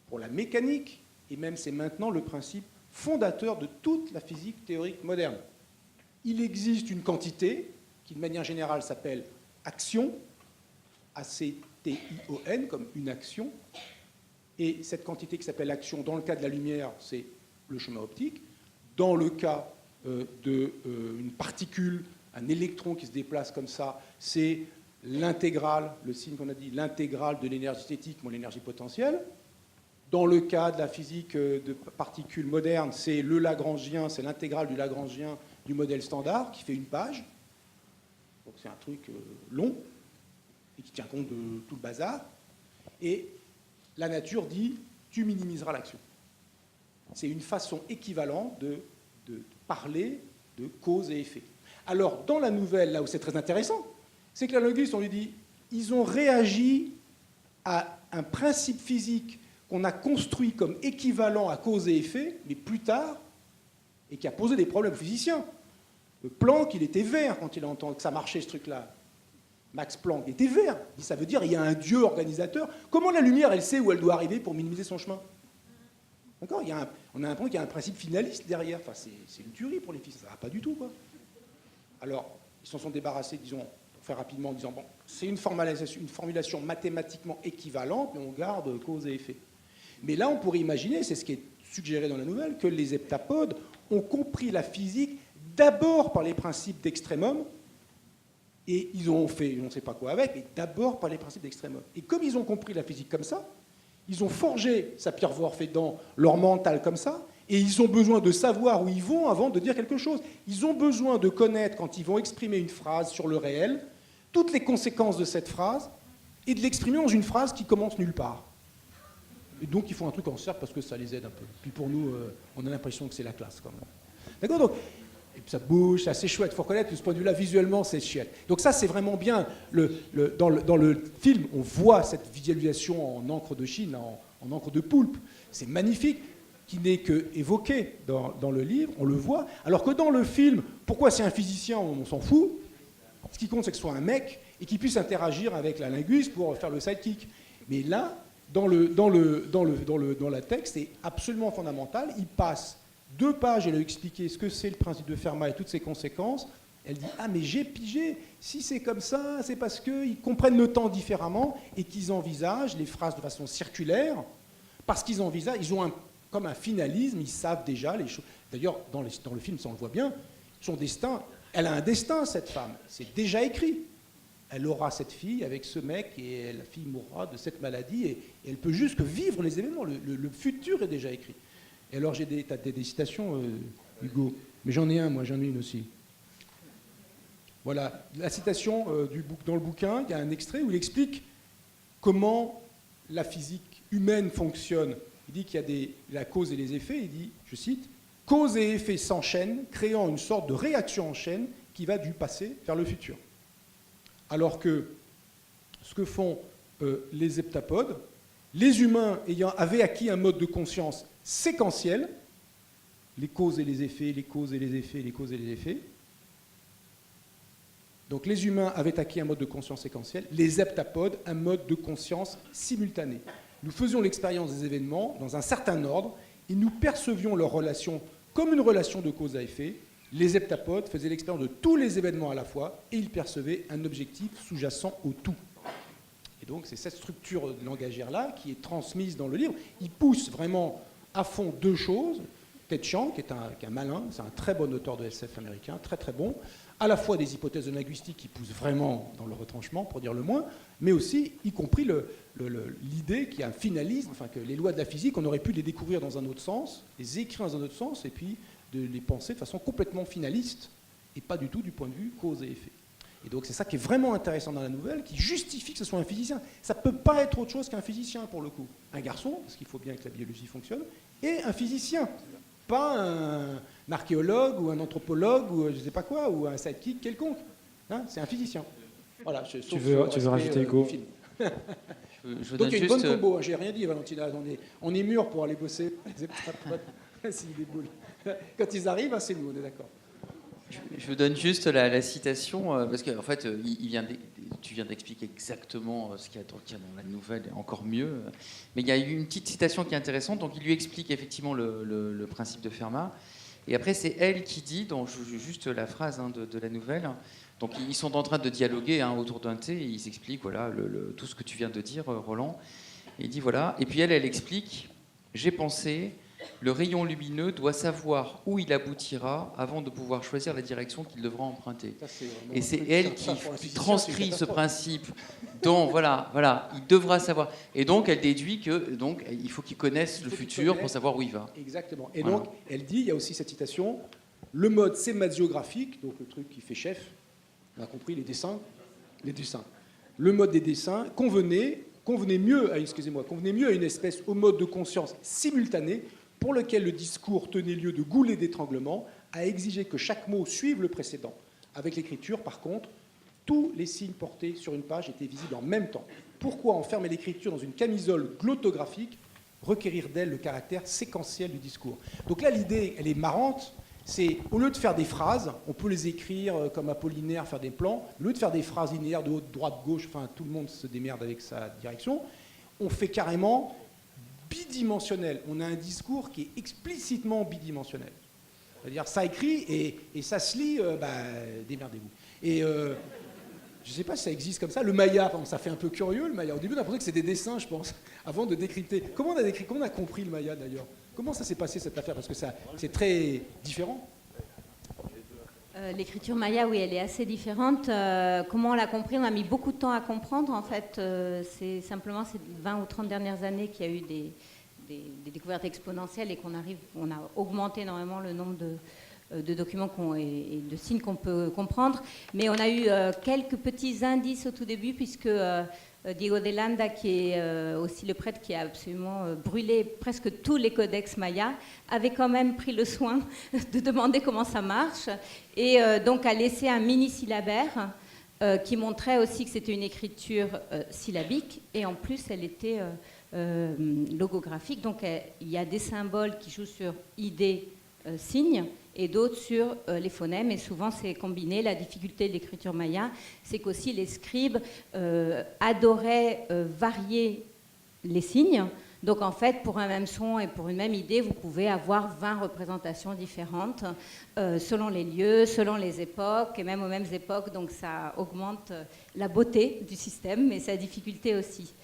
pour la mécanique, et même c'est maintenant le principe fondateur de toute la physique théorique moderne. Il existe une quantité qui, de manière générale, s'appelle action, A-C-T-I-O-N, comme une action. Et cette quantité qui s'appelle action, dans le cas de la lumière, c'est le chemin optique. Dans le cas d'une particule, un électron qui se déplace comme ça, c'est l'intégrale, le signe qu'on a dit, l'intégrale de l'énergie cinétique, l'énergie potentielle. Dans le cas de la physique de particules modernes, c'est le Lagrangien, c'est l'intégrale du Lagrangien du modèle standard qui fait une page. Donc c'est un truc long et qui tient compte de tout le bazar. Et la nature dit, tu minimiseras l'action. C'est une façon équivalente de parler de cause et effet. Alors, dans la nouvelle, là où c'est très intéressant, c'est que la linguiste, on lui dit, ils ont réagi à un principe physique qu'on a construit comme équivalent à cause et effet, mais plus tard, et qui a posé des problèmes aux physiciens. Planck, il était vert quand il a entendu que ça marchait, ce truc-là. Max Planck était vert. Ça veut dire qu'il y a un dieu organisateur. Comment la lumière, elle sait où elle doit arriver pour minimiser son chemin? D'accord, on a l'impression qu'il y a un principe finaliste derrière. Enfin, c'est une tuerie pour les physiciens. Ça ne va pas du tout, quoi. Alors, ils s'en sont débarrassés, disons, pour faire rapidement, en disant, bon, c'est une formulation mathématiquement équivalente, mais on garde cause et effet. Mais là, on pourrait imaginer, c'est ce qui est suggéré dans la nouvelle, que les heptapodes ont compris la physique d'abord par les principes d'extrémum, et ils ont fait, on ne sait pas quoi avec, mais d'abord par les principes d'extrémum. Et comme ils ont compris la physique comme ça, ils ont forgé Sapir-Whorf dans leur mental comme ça, et ils ont besoin de savoir où ils vont avant de dire quelque chose. Ils ont besoin de connaître, quand ils vont exprimer une phrase sur le réel, toutes les conséquences de cette phrase, et de l'exprimer dans une phrase qui commence nulle part. Et donc ils font un truc en cercle parce que ça les aide un peu. Puis pour nous, on a l'impression que c'est la classe quand même. D'accord, donc, et puis ça bouge, c'est assez chouette. Il faut reconnaître que de ce point de vue-là, visuellement, c'est chouette. Donc ça, c'est vraiment bien. Dans le film, on voit cette visualisation en encre de Chine, en encre de poulpe. C'est magnifique, qui n'est que évoqué dans le livre, on le voit. Alors que dans le film, pourquoi c'est un physicien, on s'en fout. Ce qui compte, c'est que ce soit un mec et qu'il puisse interagir avec la linguiste pour faire le sidekick. Mais là, dans la texte, c'est absolument fondamental. Il passe 2 pages, elle a expliqué ce que c'est le principe de Fermat et toutes ses conséquences. Elle dit « Ah, mais j'ai pigé. Si c'est comme ça, c'est parce qu'ils comprennent le temps différemment et qu'ils envisagent les phrases de façon circulaire. Parce qu'ils envisagent, ils ont comme un finalisme, ils savent déjà les choses. D'ailleurs, dans le film, ça on le voit bien, son destin, elle a un destin, cette femme. C'est déjà écrit. Elle aura cette fille avec ce mec et la fille mourra de cette maladie et elle peut juste que vivre les événements. Le futur est déjà écrit. Et alors, t'as des citations, Hugo, mais j'en ai une aussi. Voilà, la citation dans le bouquin, il y a un extrait où il explique comment la physique humaine fonctionne. Il dit qu'il y a la cause et les effets, il dit, je cite, « Cause et effet s'enchaînent, créant une sorte de réaction en chaîne qui va du passé vers le futur. » Alors que ce que font les heptapodes, les humains avaient acquis un mode de conscience séquentiel, les causes et les effets, les causes et les effets, les causes et les effets. Donc les humains avaient acquis un mode de conscience séquentiel, les heptapodes un mode de conscience simultané. Nous faisions l'expérience des événements dans un certain ordre et nous percevions leur relation comme une relation de cause à effet. Les heptapodes faisaient l'expérience de tous les événements à la fois et ils percevaient un objectif sous-jacent au tout. Et donc c'est cette structure langagière-là qui est transmise dans le livre. Il pousse vraiment à fond 2 choses. Ted Chiang, qui est un malin, c'est un très bon auteur de SF américain, très très bon, à la fois des hypothèses de linguistique qui poussent vraiment dans le retranchement, pour dire le moins, mais aussi, y compris l'idée qu'il y a un finalisme, enfin que les lois de la physique, on aurait pu les découvrir dans un autre sens, les écrire dans un autre sens, et puis de les penser de façon complètement finaliste, et pas du tout du point de vue cause et effet. Et donc c'est ça qui est vraiment intéressant dans la nouvelle, qui justifie que ce soit un physicien. Ça ne peut pas être autre chose qu'un physicien, pour le coup. Un garçon, parce qu'il faut bien que la biologie fonctionne, et un physicien. Pas un archéologue ou un anthropologue ou je ne sais pas quoi, ou un sidekick quelconque. Hein, c'est un physicien. Voilà, tu veux rajouter, Hugo? Donc il y a une bonne combo, j'ai rien dit, Valentina. On est mûrs pour aller bosser. S'ils déboulent. Quand ils arrivent, c'est nous, on est d'accord. Je vous donne juste la citation, parce qu'en fait, tu viens d'expliquer exactement ce qu'il y a dans la nouvelle, et encore mieux. Mais il y a eu une petite citation qui est intéressante. Donc, il lui explique effectivement le principe de Fermat. Et après, c'est elle qui dit, donc juste la phrase de la nouvelle. Donc, ils sont en train de dialoguer autour d'un thé, et ils s'expliquent voilà, tout ce que tu viens de dire, Roland. Et il dit voilà. Et puis elle explique, j'ai pensé... Le rayon lumineux doit savoir où il aboutira avant de pouvoir choisir la direction qu'il devra emprunter. Et c'est elle qui transcrit ce principe. Donc voilà, il devra savoir. Et donc elle déduit que il faut qu'il connaisse le futur pour savoir où il va. Exactement. Et donc elle dit, il y a aussi cette citation, le mode sémasiographique, donc le truc qui fait chef, on a compris, les dessins. Le mode des dessins convenait mieux à une espèce au mode de conscience simultané pour lequel le discours tenait lieu de goulets d'étranglement, a exigé que chaque mot suive le précédent. Avec l'écriture, par contre, tous les signes portés sur une page étaient visibles en même temps. Pourquoi enfermer l'écriture dans une camisole glottographique, requérir d'elle le caractère séquentiel du discours? Donc là, l'idée, elle est marrante, c'est au lieu de faire des phrases, on peut les écrire comme Apollinaire, faire des plans, au lieu de faire des phrases linéaires de haut, de droite, gauche, enfin tout le monde se démerde avec sa direction, on fait carrément bidimensionnel. On a un discours qui est explicitement bidimensionnel. C'est-à-dire, ça écrit et ça se lit, démerdez-vous. Et je ne sais pas si ça existe comme ça. Le Maya, ça fait un peu curieux, le Maya. Au début, on a pensé que c'était des dessins, je pense, avant de décrypter. Comment on a compris le Maya, d'ailleurs? Comment ça s'est passé, cette affaire? Parce que c'est très différent. L'écriture maya, oui, elle est assez différente. Comment on l'a compris? On a mis beaucoup de temps à comprendre. En fait, c'est simplement ces 20 ou 30 dernières années qu'il y a eu des découvertes exponentielles et on a augmenté énormément le nombre de documents et de signes qu'on peut comprendre. Mais on a eu quelques petits indices au tout début, puisque Diego de Landa, qui est aussi le prêtre qui a absolument brûlé presque tous les codex mayas, avait quand même pris le soin de demander comment ça marche et donc a laissé un mini-syllabaire qui montrait aussi que c'était une écriture syllabique et en plus elle était logographique. Donc il y a des symboles qui jouent sur idées, signes, et d'autres sur les phonèmes, et souvent c'est combiné. La difficulté de l'écriture maya, c'est qu'aussi les scribes adoraient varier les signes. Donc en fait, pour un même son et pour une même idée, vous pouvez avoir 20 représentations différentes selon les lieux, selon les époques, et même aux mêmes époques, donc ça augmente la beauté du système, mais sa difficulté aussi.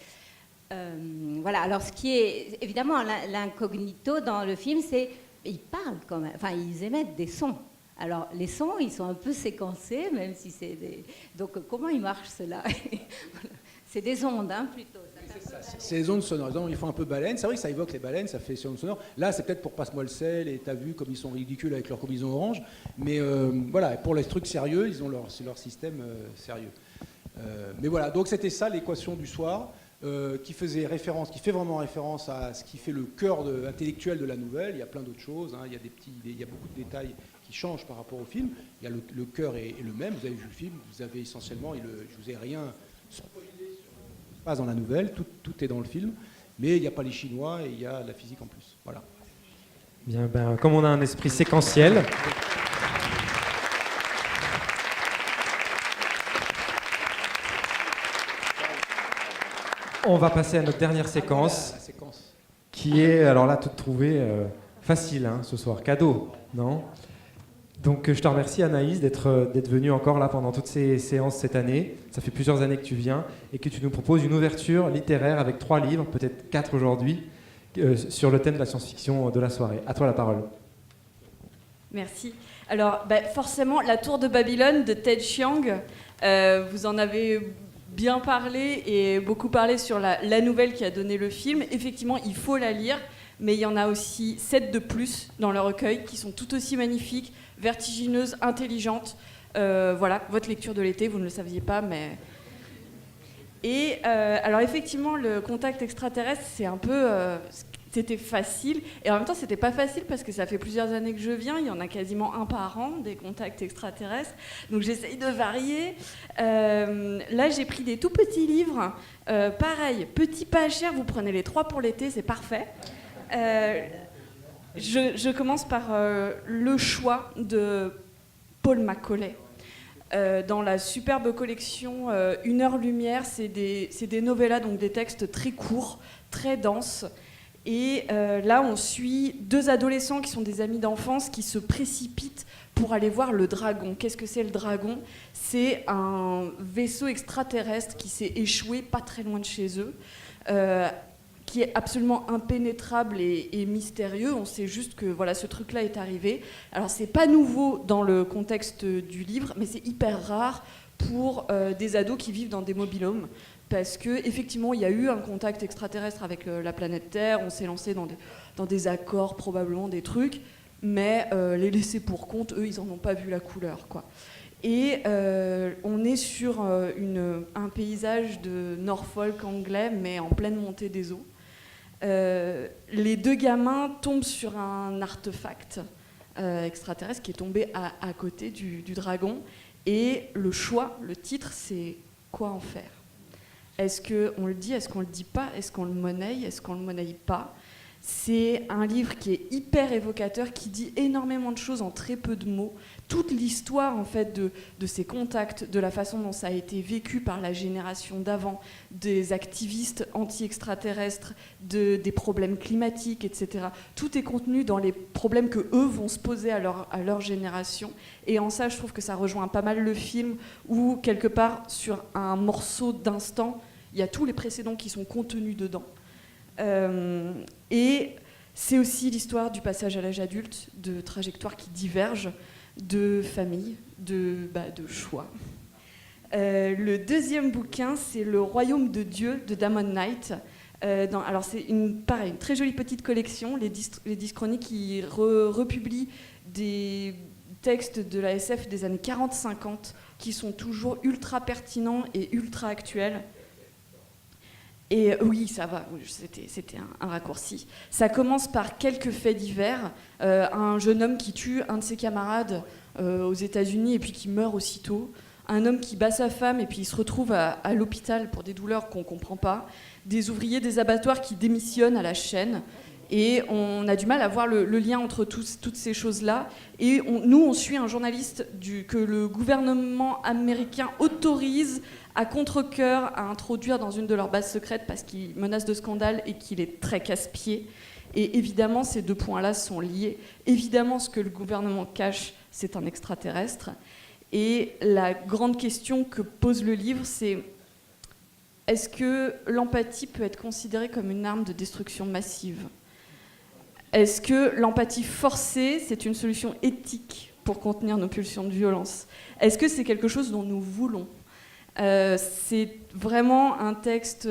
Voilà, alors ce qui est évidemment l'incognito dans le film, c'est ils parlent quand même, enfin ils émettent des sons. Alors les sons, ils sont un peu séquencés, même si c'est des... Donc comment ils marchent ceux-là? C'est des ondes, hein, plutôt. C'est des ondes sonores. Ils font un peu baleine. C'est vrai que ça évoque les baleines, ça fait ondes sonores. Là, c'est peut-être pour Passe-moi le sel, et t'as vu comme ils sont ridicules avec leur combinaison orange. Mais voilà, pour les trucs sérieux, ils ont leur système sérieux. Mais voilà, donc c'était ça l'équation du soir. Qui faisait référence, qui fait vraiment référence à ce qui fait le cœur intellectuel de la nouvelle. Il y a plein d'autres choses, hein. Il y a beaucoup de détails qui changent par rapport au film. Il y a le cœur est le même. Vous avez vu le film, vous avez essentiellement, je vous ai rien spoilé sur ce qui se passe dans la nouvelle. Tout est dans le film, mais il n'y a pas les Chinois et il y a la physique en plus. Voilà. Bien, comme on a un esprit séquentiel. On va passer à notre dernière séquence, qui est, alors là, toute trouvée facile, hein, ce soir, cadeau, non? Donc je te remercie Anaïs d'être venue encore là pendant toutes ces séances cette année. Ça fait plusieurs années que tu viens et que tu nous proposes une ouverture littéraire avec 3 livres, peut-être 4 aujourd'hui, sur le thème de la science-fiction de la soirée. À toi la parole. Merci. Alors forcément, La Tour de Babylone de Ted Chiang, vous en avez bien parlé et beaucoup parlé sur la nouvelle qui a donné le film. Effectivement, il faut la lire, mais il y en a aussi 7 de plus dans le recueil qui sont tout aussi magnifiques, vertigineuses, intelligentes. Voilà, votre lecture de l'été, vous ne le saviez pas, mais... Et alors effectivement, le contact extraterrestre, c'est un peu... c'était facile, et en même temps c'était pas facile parce que ça fait plusieurs années que je viens, il y en a quasiment un par an, des contacts extraterrestres, donc j'essaye de varier. Là j'ai pris des tout petits livres, pareil, petit pas cher, vous prenez les 3 pour l'été, c'est parfait. Je commence par Le Choix de Paul Macaulay. Dans la superbe collection Une heure lumière, c'est des novellas, donc des textes très courts, très denses. Et là, on suit 2 adolescents qui sont des amis d'enfance qui se précipitent pour aller voir le dragon. Qu'est-ce que c'est le dragon? C'est un vaisseau extraterrestre qui s'est échoué pas très loin de chez eux, qui est absolument impénétrable et mystérieux. On sait juste que voilà, ce truc-là est arrivé. Alors, c'est pas nouveau dans le contexte du livre, mais c'est hyper rare pour des ados qui vivent dans des mobil-homes. Parce qu'effectivement, il y a eu un contact extraterrestre avec la planète Terre, on s'est lancé dans des accords, probablement des trucs, mais les laissés pour compte, eux, ils n'en ont pas vu la couleur, quoi. Et on est sur un paysage de Norfolk anglais, mais en pleine montée des eaux. Les 2 gamins tombent sur un artefact extraterrestre qui est tombé à côté du dragon, et le choix, le titre, c'est quoi en faire? Est-ce qu'on le dit, est-ce qu'on le dit pas, est-ce qu'on le monnaie, est-ce qu'on le monnaie pas? C'est un livre qui est hyper évocateur, qui dit énormément de choses en très peu de mots. Toute l'histoire en fait de ces contacts, de la façon dont ça a été vécu par la génération d'avant, des activistes anti-extraterrestres, des problèmes climatiques, etc. Tout est contenu dans les problèmes que eux vont se poser à leur génération. Et en ça, je trouve que ça rejoint pas mal le film, où quelque part sur un morceau d'instant, il y a tous les précédents qui sont contenus dedans. Et c'est aussi l'histoire du passage à l'âge adulte, de trajectoires qui divergent, de famille, de choix. Le deuxième bouquin, c'est Le Royaume de Dieu de Damon Knight. Alors c'est une très jolie petite collection. Les 10 chroniques qui republient des textes de la SF des années 40-50 qui sont toujours ultra pertinents et ultra actuels. Et oui, ça va, oui, c'était un raccourci. Ça commence par quelques faits divers. Un jeune homme qui tue un de ses camarades aux États-Unis et puis qui meurt aussitôt. Un homme qui bat sa femme et puis il se retrouve à l'hôpital pour des douleurs qu'on ne comprend pas. Des ouvriers des abattoirs qui démissionnent à la chaîne. Et on a du mal à voir le lien entre toutes ces choses-là. Et nous, on suit un journaliste que le gouvernement américain autorise à contre-cœur à introduire dans une de leurs bases secrètes parce qu'il menace de scandale et qu'il est très casse-pied. Et évidemment, ces deux points-là sont liés. Évidemment, ce que le gouvernement cache, c'est un extraterrestre. Et la grande question que pose le livre, c'est est-ce que l'empathie peut être considérée comme une arme de destruction massive ? Est-ce que l'empathie forcée, c'est une solution éthique pour contenir nos pulsions de violence ? Est-ce que c'est quelque chose dont nous voulons ? C'est vraiment un texte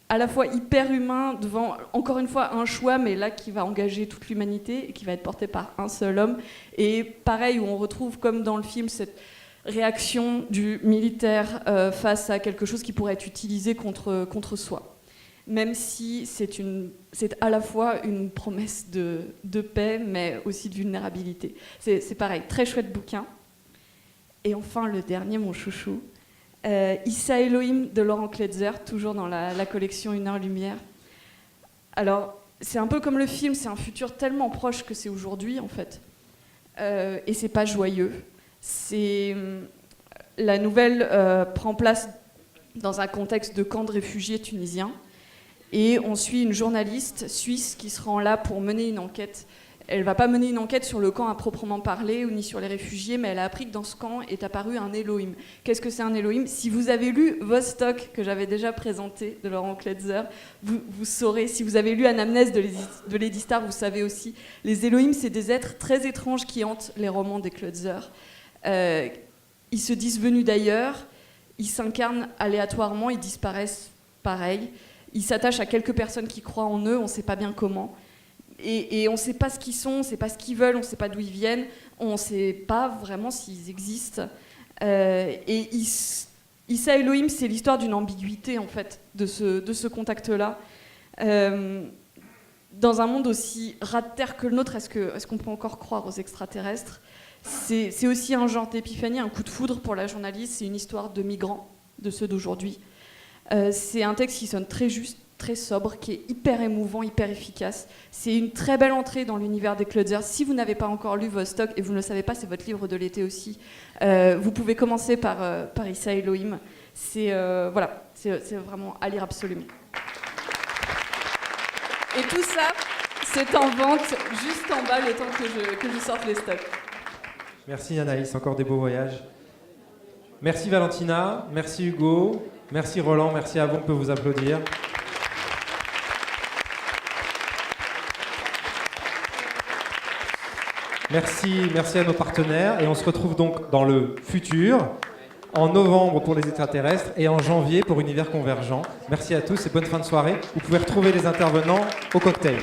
à la fois hyper humain, devant, encore une fois, un choix, mais là qui va engager toute l'humanité et qui va être porté par un seul homme. Et pareil, où on retrouve, comme dans le film, cette réaction du militaire face à quelque chose qui pourrait être utilisé contre soi. Même si c'est à la fois une promesse de paix, mais aussi de vulnérabilité. C'est pareil, très chouette bouquin. Et enfin, le dernier, mon chouchou, Issa Elohim de Laurent Kletzer, toujours dans la collection Une heure lumière. Alors, c'est un peu comme le film, c'est un futur tellement proche que c'est aujourd'hui, en fait. Et c'est pas joyeux. La nouvelle prend place dans un contexte de camp de réfugiés tunisiens. Et on suit une journaliste suisse qui se rend là pour mener une enquête. Elle ne va pas mener une enquête sur le camp à proprement parler, ou ni sur les réfugiés, mais elle a appris que dans ce camp est apparu un Elohim. Qu'est-ce que c'est un Elohim ? Si vous avez lu Vostok, que j'avais déjà présenté, de Laurent Kletzer, vous saurez. Si vous avez lu Anamnèse de Lady Star, vous savez aussi. Les Elohim, c'est des êtres très étranges qui hantent les romans des Kletzer. Ils se disent venus d'ailleurs, ils s'incarnent aléatoirement, ils disparaissent pareil. Ils s'attachent à quelques personnes qui croient en eux, on ne sait pas bien comment. Et on ne sait pas ce qu'ils sont, on ne sait pas ce qu'ils veulent, on ne sait pas d'où ils viennent, on ne sait pas vraiment s'ils existent. Et Issa Elohim, c'est l'histoire d'une ambiguïté, en fait, de ce contact-là. Dans un monde aussi ras de terre que le nôtre, est-ce qu'on peut encore croire aux extraterrestres ? C'est aussi un genre d'épiphanie, un coup de foudre pour la journaliste, c'est une histoire de migrants, de ceux d'aujourd'hui. C'est un texte qui sonne très juste, très sobre, qui est hyper émouvant, hyper efficace. C'est une très belle entrée dans l'univers des Kletzer. Si vous n'avez pas encore lu Vostok, et vous ne le savez pas, c'est votre livre de l'été aussi, vous pouvez commencer par Issa Elohim. C'est vraiment à lire absolument. Et tout ça, c'est en vente juste en bas le temps que je sorte les stocks. Merci Anaïs, encore des beaux voyages. Merci Valentina, merci Hugo, merci Roland, merci à vous, on peut vous applaudir. Merci à nos partenaires et on se retrouve donc dans le futur, en novembre pour les extraterrestres et en janvier pour Univers Convergent. Merci à tous et bonne fin de soirée. Vous pouvez retrouver les intervenants au cocktail.